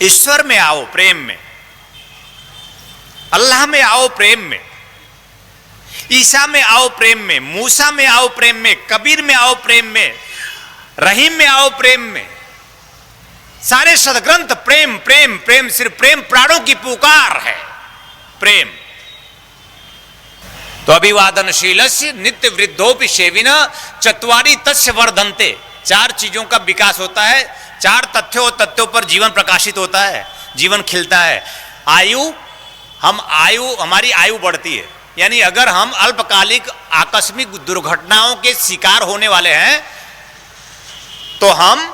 ईश्वर में आओ, प्रेम में, अल्लाह में आओ, प्रेम में, ईसा में आओ, प्रेम में, मूसा में आओ, प्रेम में, कबीर में आओ, प्रेम में, रहीम में आओ, प्रेम में। सारे सदग्रंथ प्रेम प्रेम प्रेम, सिर्फ प्रेम, प्राणों की पुकार है, प्रेम। तो अभिवादनशीलस्य नित्य वृद्धोपि सेविन चत्वारि तस्य वर्धन्ते। 4 चीजों का विकास होता है, 4 तथ्यों पर जीवन प्रकाशित होता है, जीवन खिलता है। आयु, हमारी आयु बढ़ती है, यानी अगर हम अल्पकालिक आकस्मिक दुर्घटनाओं के शिकार होने वाले हैं तो हम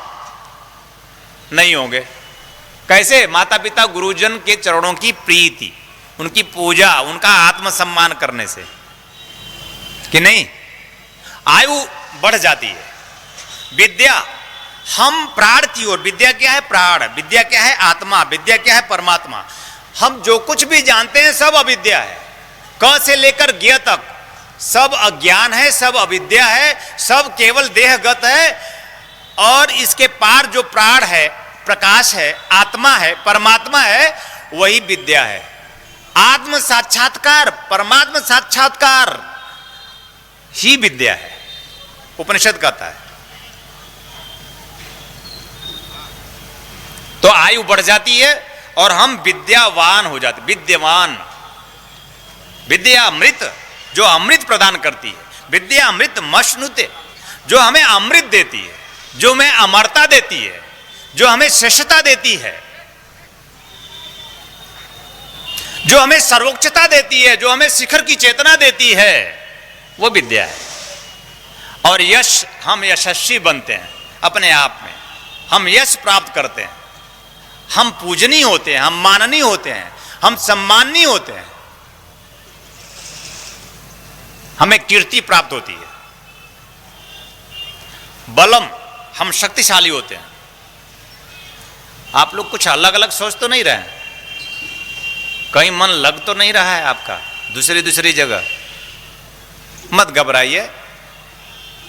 नहीं होंगे। कैसे? माता पिता गुरुजन के चरणों की प्रीति, उनकी पूजा, उनका आत्मसम्मान करने से, कि नहीं, आयु बढ़ जाती है। विद्या, हम प्राण की ओर, विद्या क्या है? प्राण। विद्या क्या है? आत्मा। विद्या क्या है? परमात्मा। हम जो कुछ भी जानते हैं सब अविद्या है, क से लेकर ज्ञ तक सब अज्ञान है, सब अविद्या है, सब केवल देहगत है। और इसके पार जो प्राण है, प्रकाश है, आत्मा है, परमात्मा है, वही विद्या है। आत्म साक्षात्कार, परमात्मा साक्षात्कार ही विद्या है, उपनिषद कहता है। तो आयु बढ़ जाती है और हम विद्यावान हो जाते, विद्यमान। विद्या अमृत, जो अमृत प्रदान करती है, विद्या अमृत मश्नुते, जो हमें अमृत देती है, जो हमें अमरता देती है, जो हमें श्रेष्ठता देती है, जो हमें सर्वोच्चता देती है, जो हमें शिखर की चेतना देती है, वो विद्या है। और यश, हम यशस्वी बनते हैं अपने आप में, हम यश प्राप्त करते हैं, हम पूजनीय होते हैं, हम माननीय होते हैं, हम सम्माननीय होते हैं, हमें कीर्ति प्राप्त होती है। बलम, हम शक्तिशाली होते हैं। आप लोग कुछ अलग अलग सोच तो नहीं रहे हैं? कहीं मन लग तो नहीं रहा है आपका दूसरी जगह? मत घबराइए,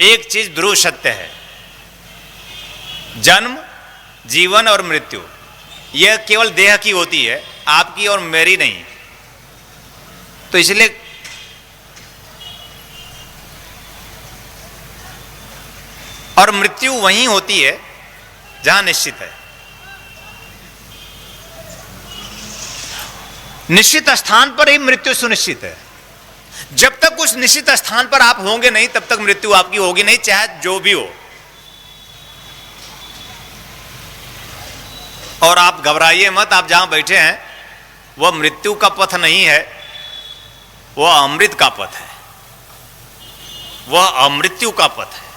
एक चीज ध्रुव सत्य है, जन्म, जीवन और मृत्यु, यह केवल देह की होती है, आपकी और मेरी नहीं। तो इसलिए और मृत्यु वहीं होती है जहां निश्चित है। निश्चित स्थान पर ही मृत्यु सुनिश्चित है। जब तक उस निश्चित स्थान पर आप होंगे नहीं, तब तक मृत्यु आपकी होगी नहीं, चाहे जो भी हो। और आप घबराइए मत, आप जहां बैठे हैं वह मृत्यु का पथ नहीं है, वह अमृत का पथ है, वह अमृत्यु का पथ है।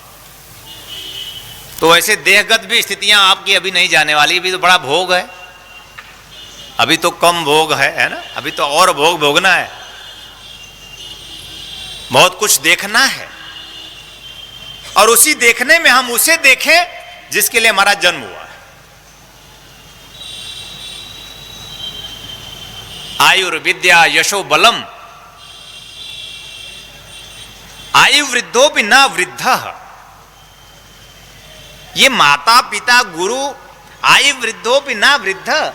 तो ऐसे देहगत भी स्थितियां आपकी अभी नहीं जाने वाली, अभी तो बड़ा भोग है, अभी तो कम भोग है ना, अभी तो और भोग भोगना है, बहुत कुछ देखना है। और उसी देखने में हम उसे देखें जिसके लिए हमारा जन्म हुआ है। आयुर्विद्या यशो बलम, आयु वृद्धो भी न वृद्ध। ये माता पिता गुरु, आयु वृद्धो भी न वृद्ध,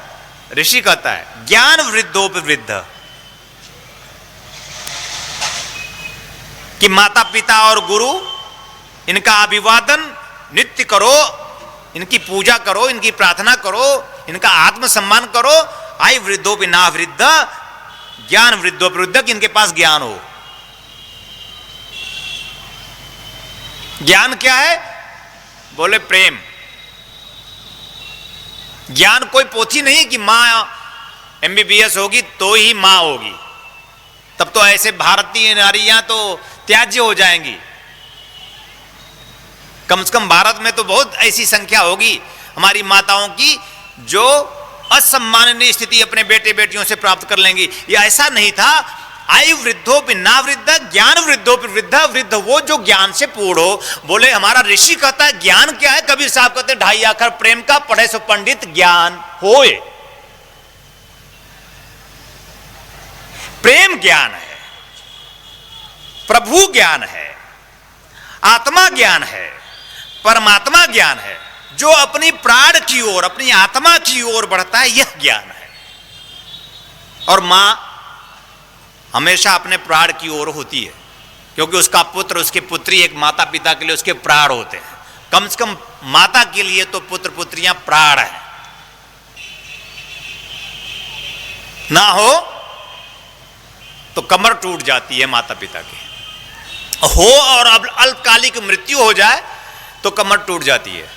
ऋषि कहता है, ज्ञान वृद्धो भी वृद्ध। कि माता पिता और गुरु, इनका अभिवादन नित्य करो, इनकी पूजा करो, इनकी प्रार्थना करो, इनका आत्मसम्मान करो। आयु वृद्धो भी ना वृद्ध, ज्ञान वृद्धोपवृद्धक, इनके पास ज्ञान हो। ज्ञान क्या है? बोले प्रेम। ज्ञान कोई पोथी नहीं कि मां MBBS होगी तो ही मां होगी, तब तो ऐसे भारतीय नारियां तो त्याज्य हो जाएंगी। कम से कम भारत में तो बहुत ऐसी संख्या होगी हमारी माताओं की जो असम्माननीय स्थिति अपने बेटे बेटियों से प्राप्त कर लेंगी। ये ऐसा नहीं था। आयु वृद्धोपि ना वृद्ध, ज्ञान वृद्धोपि वृद्ध। वृद्ध वो जो ज्ञान से पूर्ण हो। बोले हमारा ऋषि कहता है ज्ञान क्या है? कबीर साहब कहते हैं 2.5 अक्षर प्रेम का, पढ़े सो पंडित ज्ञान होए। प्रेम ज्ञान है, प्रभु ज्ञान है, आत्मा ज्ञान है, परमात्मा ज्ञान है। जो अपनी प्राण की ओर, अपनी आत्मा की ओर बढ़ता है, यह ज्ञान है। और मां हमेशा अपने प्राण की ओर होती है, क्योंकि उसका पुत्र, उसकी पुत्री एक माता पिता के लिए उसके प्राण होते हैं। कम से कम माता के लिए तो पुत्र पुत्रियां प्राण है। ना हो तो कमर टूट जाती है माता पिता की। हो और अब अल्पकालिक मृत्यु हो जाए तो कमर टूट जाती है।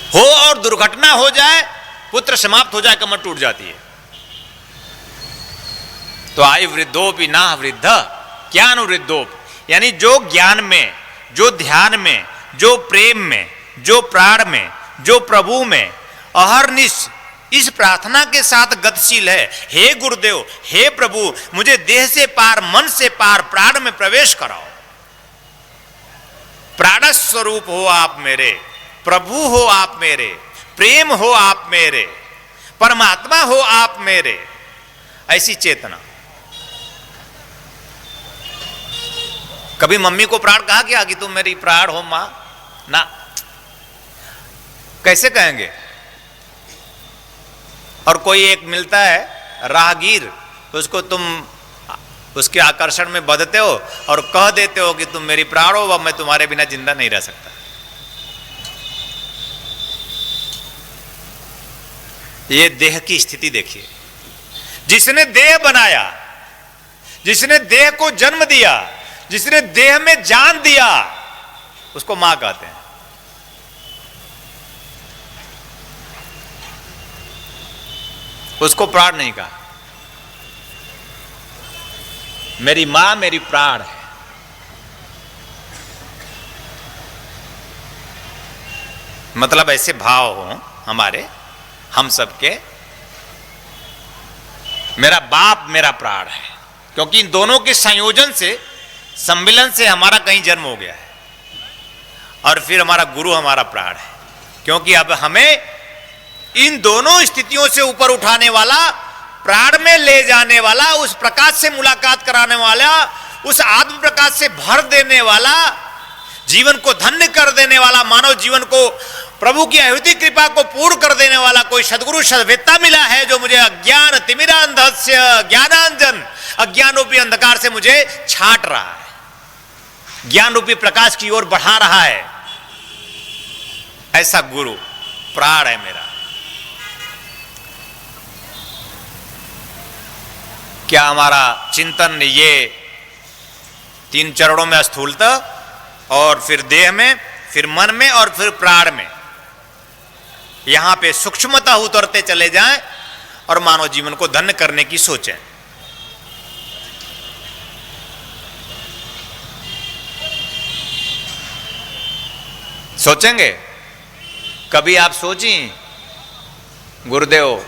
हो और दुर्घटना हो जाए, पुत्र समाप्त हो जाए, कमर टूट जाती है। तो आयु वृद्धोपि ना वृद्ध, ज्ञान वृद्धोप, यानी जो ज्ञान में, जो ध्यान में, जो प्रेम में, जो प्राण में, जो प्रभु में अहरनिश इस प्रार्थना के साथ गतिशील है, हे गुरुदेव, हे प्रभु, मुझे देह से पार, मन से पार, प्राण में प्रवेश कराओ। प्राण स्वरूप हो आप मेरे, प्रभु हो आप मेरे, प्रेम हो आप मेरे, परमात्मा हो आप मेरे। ऐसी चेतना। कभी मम्मी को प्राण कहा क्या कि तुम मेरी प्राण हो मां? ना। कैसे कहेंगे? और कोई एक मिलता है राहगीर, तो उसको तुम उसके आकर्षण में बंधते हो और कह देते हो कि तुम मेरी प्राण हो, वह मैं तुम्हारे बिना जिंदा नहीं रह सकता। ये देह की स्थिति देखिए। जिसने देह बनाया, जिसने देह को जन्म दिया, जिसने देह में जान दिया, उसको मां कहते हैं। उसको प्राण नहीं कहा। मेरी मां मेरी प्राण है। मतलब ऐसे भाव हो हमारे, हम सबके, मेरा बाप मेरा प्राण है, क्योंकि इन दोनों के संयोजन से, सम्मिलन से हमारा कहीं जन्म हो गया है। और फिर हमारा गुरु हमारा प्राण है, क्योंकि अब हमें इन दोनों स्थितियों से ऊपर उठाने वाला, प्राण में ले जाने वाला, उस प्रकाश से मुलाकात कराने वाला, उस आत्म प्रकाश से भर देने वाला, जीवन को धन्य कर देने वाला, मानव जीवन को प्रभु की अद्वितीय कृपा को पूर्ण कर देने वाला कोई सदगुरु सद्वेत्ता मिला है, जो मुझे अज्ञान तिमिरांधस्य ज्ञानांजन, अज्ञान रूपी अंधकार से मुझे छांट रहा है, ज्ञान रूपी प्रकाश की ओर बढ़ा रहा है। ऐसा गुरु प्राण है मेरा। क्या हमारा चिंतन ये 3 चरणों में, स्थूलता और फिर देह में, फिर मन में और फिर प्राण में, यहां पे सूक्ष्मता उतरते चले जाएं और मानव जीवन को धन्य करने की सोचें। सोचेंगे? कभी आप सोची गुरुदेव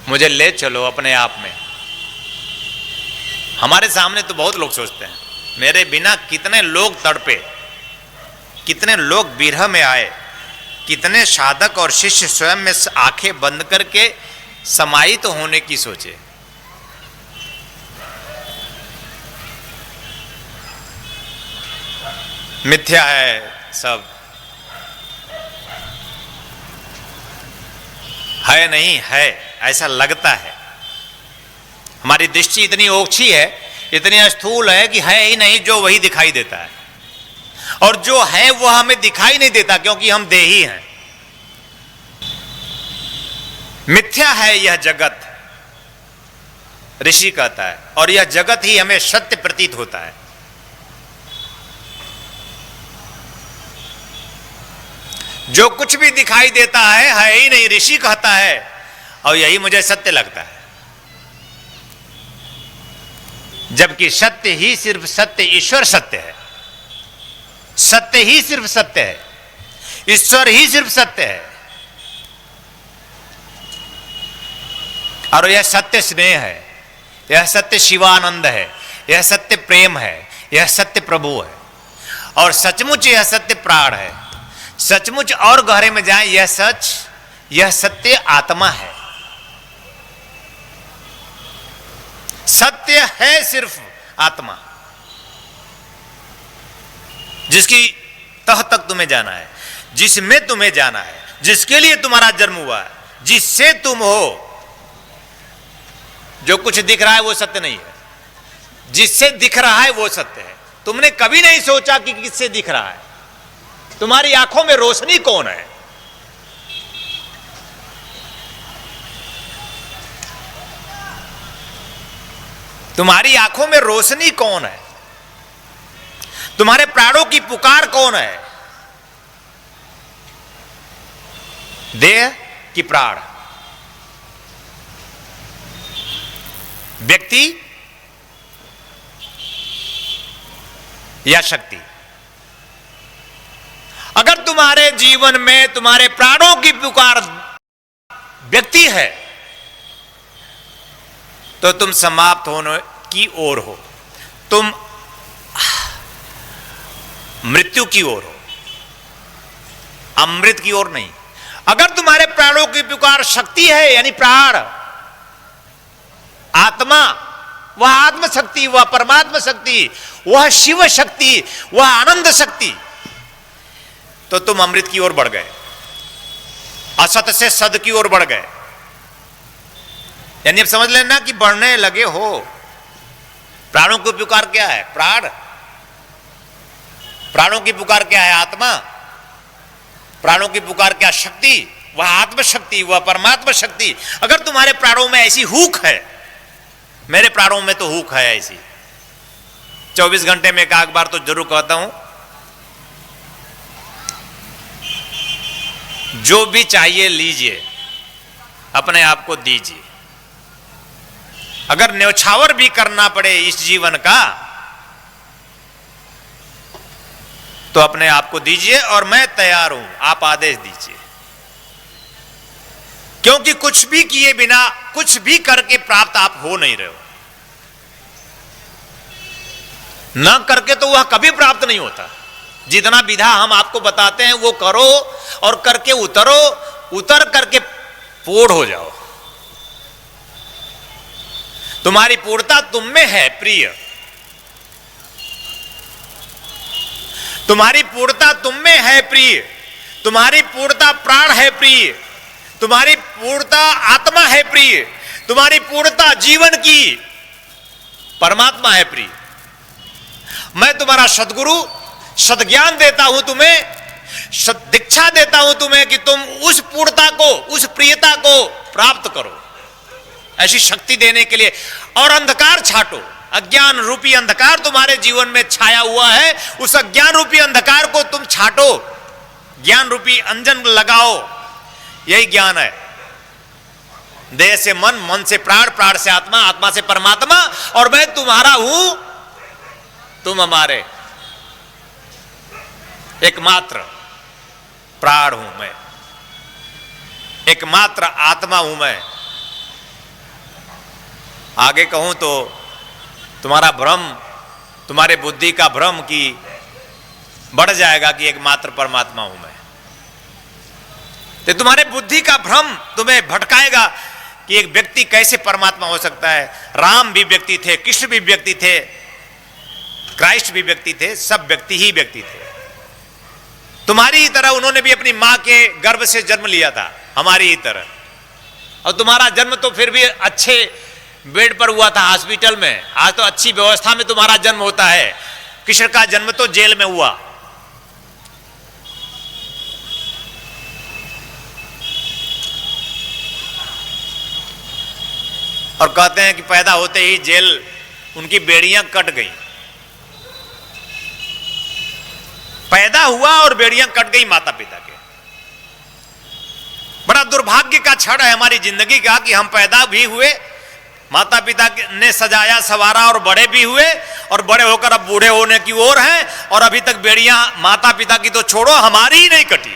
मुझे ले चलो अपने आप में? हमारे सामने तो बहुत लोग सोचते हैं, मेरे बिना कितने लोग तड़पे, कितने लोग विरह में आए, कितने साधक और शिष्य स्वयं में आंखें बंद करके समाहित होने की सोचे। मिथ्या है सब, है नहीं है ऐसा लगता है। हमारी दृष्टि इतनी ओछी है, इतनी स्थूल है कि है ही नहीं जो वही दिखाई देता है, और जो है वो हमें दिखाई नहीं देता क्योंकि हम देही हैं। मिथ्या है यह जगत, ऋषि कहता है, और यह जगत ही हमें सत्य प्रतीत होता है। जो कुछ भी दिखाई देता है ही नहीं, ऋषि कहता है, और यही मुझे सत्य लगता है। जबकि सत्य ही सिर्फ सत्य, ईश्वर सत्य है। सत्य ही सिर्फ सत्य है, ईश्वर ही सिर्फ सत्य है। और यह सत्य स्नेह है, यह सत्य शिवानंद है, यह सत्य प्रेम है, यह सत्य प्रभु है, और सचमुच यह सत्य प्राण है। सचमुच और गहरे में जाएं, यह सच, यह सत्य आत्मा है। सत्य है सिर्फ आत्मा, जिसकी तह तक तुम्हें जाना है, जिसमें तुम्हें जाना है, जिसके लिए तुम्हारा जन्म हुआ है, जिससे तुम हो। जो कुछ दिख रहा है वो सत्य नहीं है, जिससे दिख रहा है वो सत्य है। तुमने कभी नहीं सोचा कि किससे दिख रहा है। तुम्हारी आंखों में रोशनी कौन है? तुम्हारी आंखों में रोशनी कौन है? तुम्हारे प्राणों की पुकार कौन है? देह की प्राण, व्यक्ति या शक्ति? अगर तुम्हारे जीवन में तुम्हारे प्राणों की पुकार व्यक्ति है, तो तुम समाप्त होने की ओर हो, तुम मृत्यु की ओर हो, अमृत की ओर नहीं। अगर तुम्हारे प्राणों की पुकार शक्ति है, यानी प्राण, आत्मा, वह आत्म शक्ति, वह परमात्मा शक्ति, वह शिव शक्ति, वह आनंद शक्ति, तो तुम अमृत की ओर बढ़ गए, असत से सद की ओर बढ़ गए। यानी अब समझ लेना कि बढ़ने लगे हो। प्राणों की पुकार क्या है? प्राण। प्राणों की पुकार क्या है? आत्मा। प्राणों की पुकार क्या? शक्ति, वह आत्म शक्ति, वह परमात्मा शक्ति। अगर तुम्हारे प्राणों में ऐसी हुक है, मेरे प्राणों में तो हुक है ऐसी, 24 घंटे में एक आध बार तो जरूर कहता हूं, जो भी चाहिए लीजिए, अपने आप को दीजिए। अगर न्यौछावर भी करना पड़े इस जीवन का, तो अपने आप को दीजिए, और मैं तैयार हूं, आप आदेश दीजिए। क्योंकि कुछ भी किए बिना, कुछ भी करके प्राप्त आप हो नहीं रहे हो। न करके तो वह कभी प्राप्त नहीं होता। जितना विधा हम आपको बताते हैं वो करो, और करके उतरो, उतर करके पूर्ण हो जाओ। तुम्हारी पूर्णता तुम में है प्रिय, तुम्हारी पूर्णता तुम में है प्रिय, तुम्हारी पूर्णता प्राण है प्रिय, तुम्हारी पूर्णता आत्मा है प्रिय, तुम्हारी पूर्णता जीवन की परमात्मा है प्रिय। मैं तुम्हारा सद्गुरु, सद्ज्ञान देता हूं तुम्हें, दीक्षा देता हूं तुम्हें कि तुम उस पूर्णता को, उस प्रियता को प्राप्त करो, ऐसी शक्ति देने के लिए। और अंधकार छाटो, अज्ञान रूपी अंधकार तुम्हारे जीवन में छाया हुआ है, उस अज्ञान रूपी अंधकार को तुम छाटो, ज्ञान रूपी अंजन लगाओ। यही ज्ञान है। देह से मन, मन से प्राण, प्राण से आत्मा, आत्मा से परमात्मा, और मैं तुम्हारा हूं, तुम हमारे। एकमात्र प्राण हूं मैं, एकमात्र आत्मा हूं मैं। आगे कहूं तो तुम्हारा भ्रम, तुम्हारे बुद्धि का भ्रम की बढ़ जाएगा कि एकमात्र परमात्मा हूं मैं। तो तुम्हारे बुद्धि का भ्रम तुम्हें भटकाएगा कि एक व्यक्ति कैसे परमात्मा हो सकता है। राम भी व्यक्ति थे, कृष्ण भी व्यक्ति थे, क्राइस्ट भी व्यक्ति थे, सब व्यक्ति ही व्यक्ति थे। तुम्हारी ही तरह उन्होंने भी अपनी मां के गर्भ से जन्म लिया था, हमारी ही तरह। और तुम्हारा जन्म तो फिर भी अच्छे बेड पर हुआ था, हॉस्पिटल में। आज तो अच्छी व्यवस्था में तुम्हारा जन्म होता है। कृष्ण का जन्म तो जेल में हुआ। और कहते हैं कि पैदा होते ही जेल उनकी बेड़ियां कट गई। पैदा हुआ और बेड़ियां कट गई माता पिता के। बड़ा दुर्भाग्य का क्षण है हमारी जिंदगी का कि हम पैदा भी हुए, माता पिता ने सजाया संवारा और बड़े भी हुए, और बड़े होकर अब बूढ़े होने की ओर हैं, और अभी तक बेड़ियां माता पिता की तो छोड़ो हमारी ही नहीं कटी।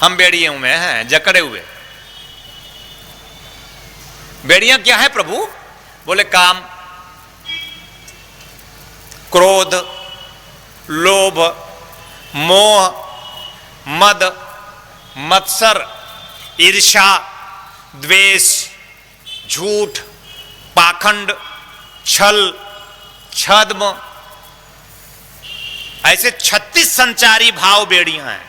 हम बेड़ियों में हैं जकड़े हुए। बेड़ियां क्या है प्रभु? बोले काम, क्रोध, लोभ, मोह, मद, मत्सर, ईर्ष्या, द्वेष, झूठ, पाखंड, छल, छद्म, ऐसे 36 संचारी भाव बेड़ियां हैं।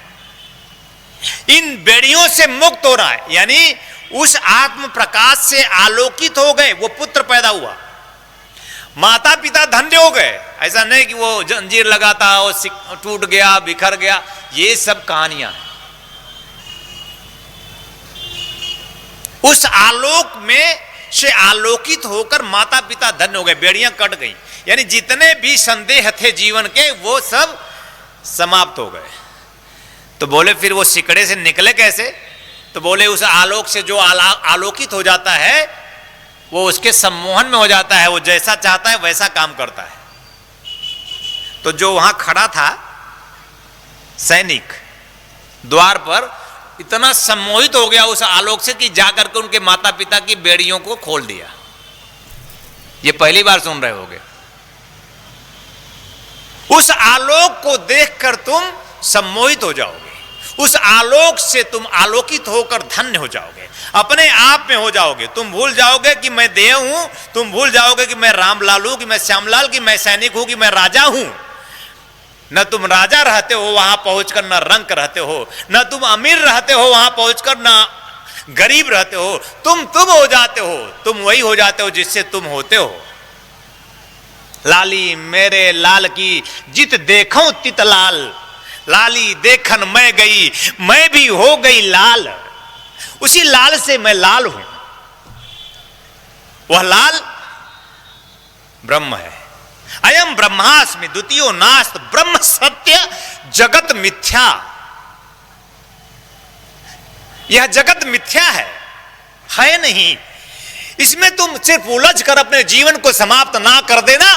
इन बेड़ियों से मुक्त हो रहा है, यानी उस आत्म प्रकाश से आलोकित हो गए। वो पुत्र पैदा हुआ, माता पिता धन्य हो गए। ऐसा नहीं कि वो जंजीर लगाता वो टूट गया बिखर गया, ये सब कहानियां हैं। उस आलोक में से आलोकित होकर माता पिता धन्य हो गए, बेड़ियां कट गई। यानी जितने भी संदेह थे जीवन के वो सब समाप्त हो गए। तो बोले फिर वो सिकड़े से निकले कैसे? तो बोले उस आलोक से जो आलोकित हो जाता है वो उसके सम्मोहन में हो जाता है, वो जैसा चाहता है वैसा काम करता है। तो जो वहां खड़ा था सैनिक द्वार पर, इतना सम्मोहित हो गया उस आलोक से कि जाकर के उनके माता पिता की बेड़ियों को खोल दिया। ये पहली बार सुन रहे होगे। उस आलोक को देखकर तुम सम्मोहित हो जाओगे, उस आलोक से तुम आलोकित होकर धन्य हो जाओगे, अपने आप में हो जाओगे। तुम भूल जाओगे कि मैं देव हूं, तुम भूल जाओगे कि मैं रामलाल हूं, कि मैं श्यामलाल, कि मैं सैनिक हूं, कि मैं राजा हूं। न तुम राजा रहते हो वहां पहुंचकर, न रंक रहते हो, न तुम अमीर रहते हो वहां पहुंचकर, न गरीब रहते हो। तुम हो जाते हो, तुम वही हो जाते हो जिससे तुम होते हो। लाली मेरे लाल की जित देखूं तित लाल, लाली देखन मैं गई, मैं भी हो गई लाल। उसी लाल से मैं लाल हूं। वह लाल ब्रह्म है। अयम ब्रह्मास्मि द्वितीयो नास्त, ब्रह्म सत्य जगत मिथ्या। यह जगत मिथ्या है नहीं। इसमें तुम सिर्फ उलझ कर अपने जीवन को समाप्त ना कर देना,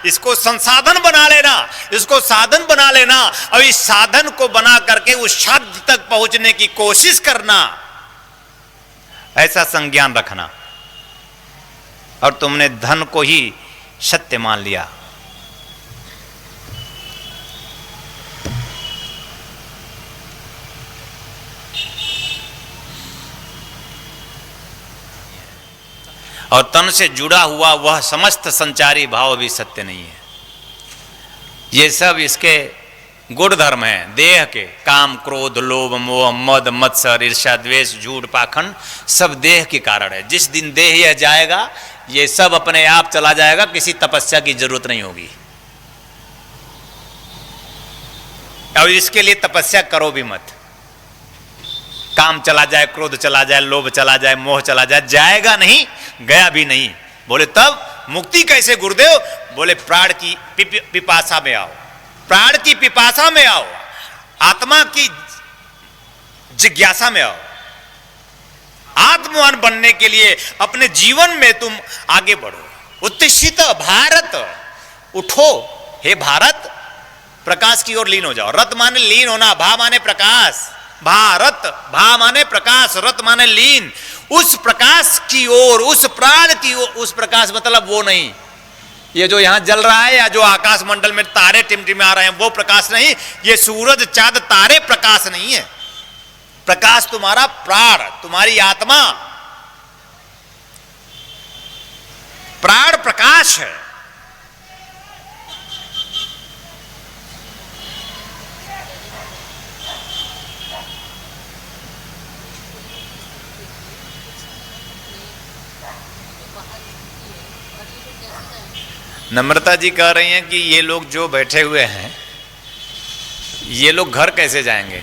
इसको संसाधन बना लेना, इसको साधन बना लेना, और इस साधन को बना करके उस शब्द तक पहुंचने की कोशिश करना, ऐसा संज्ञान रखना। और तुमने धन को ही सत्य मान लिया। और तन से जुड़ा हुआ वह समस्त संचारी भाव भी सत्य नहीं है। ये सब इसके गुण धर्म हैं, देह के। काम, क्रोध, लोभ, मोह, मद, मत्सर, ईर्ष्या, द्वेष, झूठ, पाखंड, सब देह के कारण है। जिस दिन देह यह जाएगा, ये सब अपने आप चला जाएगा, किसी तपस्या की जरूरत नहीं होगी। और इसके लिए तपस्या करो भी मत। काम चला जाए, क्रोध चला जाए, लोभ चला जाए, मोह चला जाए, जाएगा नहीं, गया भी नहीं। बोले तब मुक्ति कैसे गुरुदेव? बोले प्राण की पिपासा में आओ, प्राण की पिपासा में आओ, आत्मा की जिज्ञासा में आओ। आत्मवान बनने के लिए अपने जीवन में तुम आगे बढ़ो। उत्तिष्ठित भारत, उठो हे भारत, प्रकाश की ओर लीन हो जाओ। रत माने लीन होना, भा माने प्रकाश, भारत, भा माने प्रकाश, रत माने लीन। उस प्रकाश की ओर, उस प्राण की ओर। उस प्रकाश मतलब वो नहीं, ये जो यहां जल रहा है या जो आकाश मंडल में तारे टिमटिमा रहे हैं वो प्रकाश नहीं। ये सूरज चांद तारे प्रकाश नहीं है। प्रकाश तुम्हारा प्राण, तुम्हारी आत्मा, प्राण प्रकाश है। नम्रता जी कह रही हैं कि ये लोग जो बैठे हुए हैं, ये लोग घर कैसे जाएंगे? ये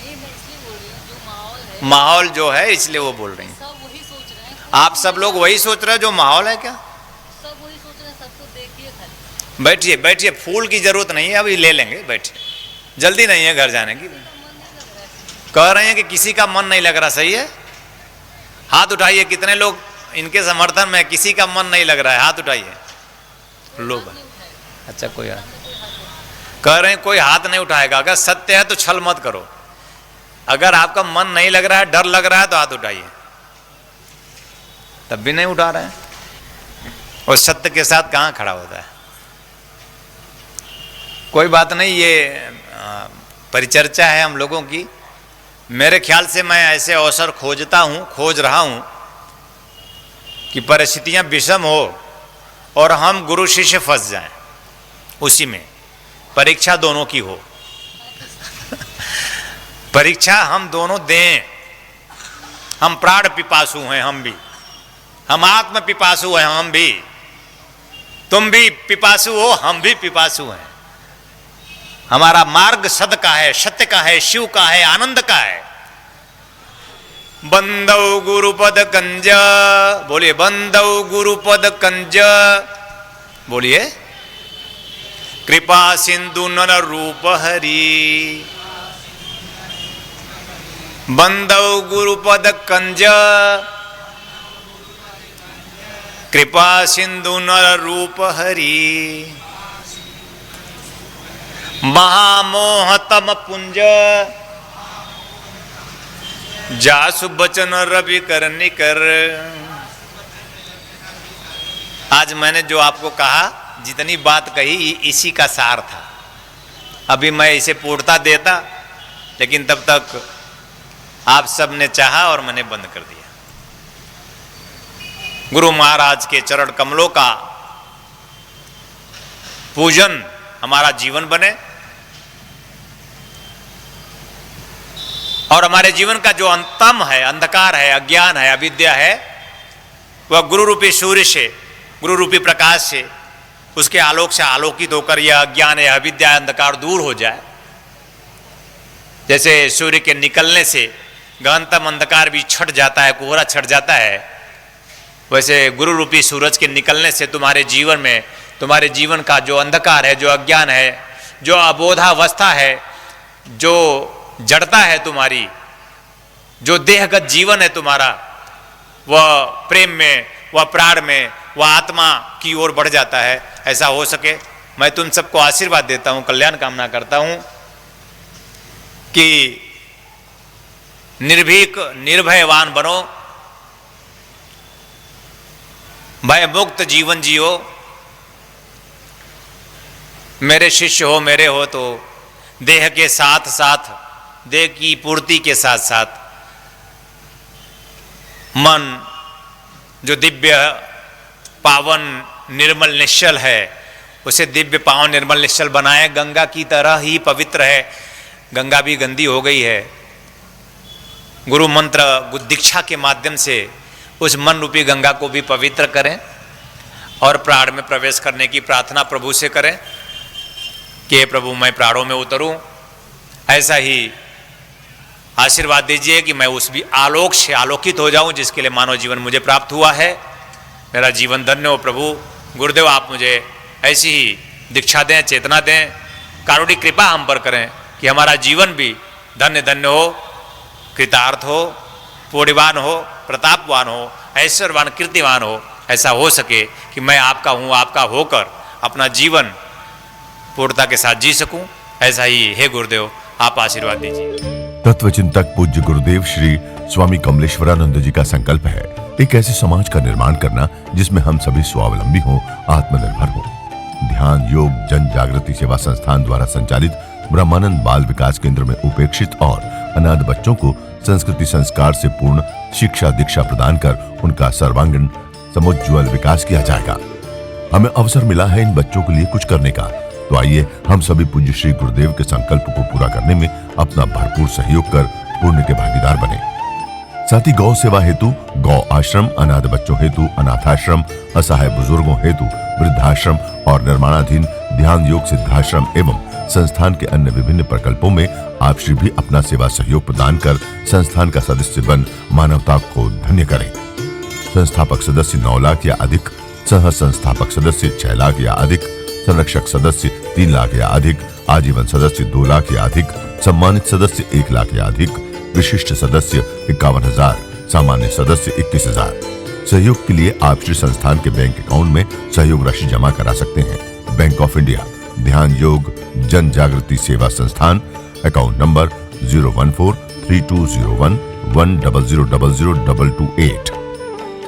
मैं इसलिए बोल रही हूँ, जो माहौल है माहौल जो है इसलिए वो बोल रही हैं। सब वही सोच रहे हैं, आप सब लोग वही सोच रहे हो जो माहौल है क्या? सब वही सोच रहे हैं, सबको देखिए खाली। बैठिए बैठिए, फूल की जरूरत नहीं है, अभी ले लेंगे, बैठिए, जल्दी नहीं है घर जाने की। कह रहे हैं कि किसी का मन नहीं लग रहा, सही है? हाथ उठाइए, कितने लोग इनके समर्थन में, किसी का मन नहीं लग रहा है, हाथ उठाइए। लो भाई, अच्छा कोई हाथ कह रहे हैं कोई हाथ नहीं उठाएगा। अगर सत्य है तो छल मत करो। अगर आपका मन नहीं लग रहा है, डर लग रहा है, तो हाथ उठाइए। तब भी नहीं उठा रहे हैं, और सत्य के साथ कहाँ खड़ा होता है? कोई बात नहीं, ये परिचर्चा है हम लोगों की। मेरे ख्याल से मैं ऐसे अवसर खोज रहा हूं कि परिस्थितियां विषम हो और हम गुरु शिष्य फंस जाएं उसी में, परीक्षा दोनों की हो। परीक्षा हम दोनों दें। हम प्राण पिपासु हैं, हम भी, हम आत्म पिपासु हैं, हम भी, तुम भी पिपासु हो, हम भी पिपासु हैं। हमारा मार्ग सद का है, सत्य का है, शिव का है, आनंद का है। बंदौ गुरुपद कंज, बोलिए, बंदौ गुरुपद कंज, बोलिए। कृपा सिंधु नर रूप हरि, बंदौ गुरुपद कंज, कृपा सिंधु नर रूप हरि। महामोहतम पुंज, जासु बचन रवि कर निकर। आज मैंने जो आपको कहा, जितनी बात कही, इसी का सार था। अभी मैं इसे पूर्णता देता, लेकिन तब तक आप सब ने चाहा और मैंने बंद कर दिया। गुरु महाराज के चरण कमलों का पूजन हमारा जीवन बने, और हमारे जीवन का जो अंतम है, अंधकार है, अज्ञान है, अविद्या है, वह गुरु रूपी सूर्य से, गुरु रूपी प्रकाश से, उसके आलोक से आलोकित होकर यह अज्ञान या अविद्या, अंधकार दूर हो जाए। जैसे सूर्य के निकलने से गहनतम अंधकार भी छट जाता है, कोहरा छट जाता है, वैसे गुरु रूपी सूरज के निकलने से तुम्हारे जीवन में, तुम्हारे जीवन का जो अंधकार है, जो अज्ञान है, जो अबोधावस्था है, जो जड़ता है तुम्हारी, जो देहगत जीवन है तुम्हारा, वह प्रेम में, वह प्राण में, वह आत्मा की ओर बढ़ जाता है। ऐसा हो सके, मैं तुम सबको आशीर्वाद देता हूं, कल्याण कामना करता हूं कि निर्भीक निर्भयवान बनो, भय मुक्त जीवन जियो। मेरे शिष्य हो, मेरे हो, तो देह के साथ साथ, देह की पूर्ति के साथ साथ मन जो दिव्य पावन निर्मल निश्चल है, उसे दिव्य पावन निर्मल निश्चल बनाए। गंगा की तरह ही पवित्र है, गंगा भी गंदी हो गई है। गुरु मंत्र दीक्षा के माध्यम से उस मन रूपी गंगा को भी पवित्र करें, और प्राण में प्रवेश करने की प्रार्थना प्रभु से करें कि हे प्रभु, मैं प्राणों में उतरूं। ऐसा ही आशीर्वाद दीजिए कि मैं उस भी आलोक से आलोकित हो जाऊं जिसके लिए मानव जीवन मुझे प्राप्त हुआ है। मेरा जीवन धन्य हो प्रभु। गुरुदेव, आप मुझे ऐसी ही दीक्षा दें, चेतना दें, कारुणिक कृपा हम पर करें कि हमारा जीवन भी धन्य धन्य हो, कृतार्थ हो, पुण्यवान हो, प्रतापवान हो, ऐश्वर्यवान, कीर्तिवान हो। ऐसा हो सके कि मैं आपका हूँ, आपका होकर अपना जीवन पूर्णता के साथ जी सकूं। ऐसा ही हे गुरुदेव, आप आशीर्वाद दीजिए। तत्वचिंतक पूज्य गुरुदेव श्री स्वामी कमलेश्वरानंद जी का संकल्प है एक ऐसे समाज का निर्माण करना जिसमें हम सभी स्वावलंबी हों, आत्मनिर्भर हों। ध्यान योग जन जागृति सेवा संस्थान द्वारा संचालित ब्रह्मानंद बाल विकास केंद्र में उपेक्षित और अनाथ बच्चों को संस्कृति संस्कार से पूर्ण शिक्षा दीक्षा प्रदान कर उनका सर्वांगीण समुज्ज्वल विकास किया जाएगा। हमें अवसर मिला है इन बच्चों के लिए कुछ करने का, तो आइए हम सभी पूज्य श्री गुरुदेव के संकल्प को पूरा करने में अपना भरपूर सहयोग कर पुण्य के भागीदार बने। साथ ही गौ सेवा हेतु गौ आश्रम, अनाथ बच्चों हेतु अनाथाश्रम, असहाय बुजुर्गों हेतु वृद्धाश्रम और निर्माणाधीन ध्यान योग सिद्धाश्रम एवं संस्थान के अन्य विभिन्न प्रकल्पों में आप श्री भी अपना सेवा सहयोग प्रदान कर संस्थान का सदस्य बन मानवता को धन्य करें। संस्थापक सदस्य 9 लाख या अधिक, सह संस्थापक सदस्य 6 लाख या अधिक, संरक्षक सदस्य 3 लाख या अधिक, आजीवन सदस्य 2 लाख या अधिक, सम्मानित सदस्य 1 लाख या अधिक, विशिष्ट सदस्य 51,000, सामान्य सदस्य 21,000। सहयोग के लिए आप श्री संस्थान के बैंक अकाउंट में सहयोग राशि जमा करा सकते हैं। बैंक ऑफ इंडिया ध्यान योग जन Jagriti Seva Sansthan, account number 014320110002228,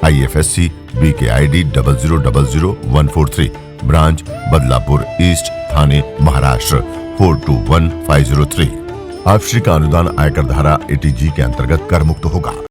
IFSC BKID 0000143, branch Badlapur east, Thane Maharashtra 421503। आप श्री का अनुदान आयकर धारा 80G के अंतर्गत कर मुक्त होगा।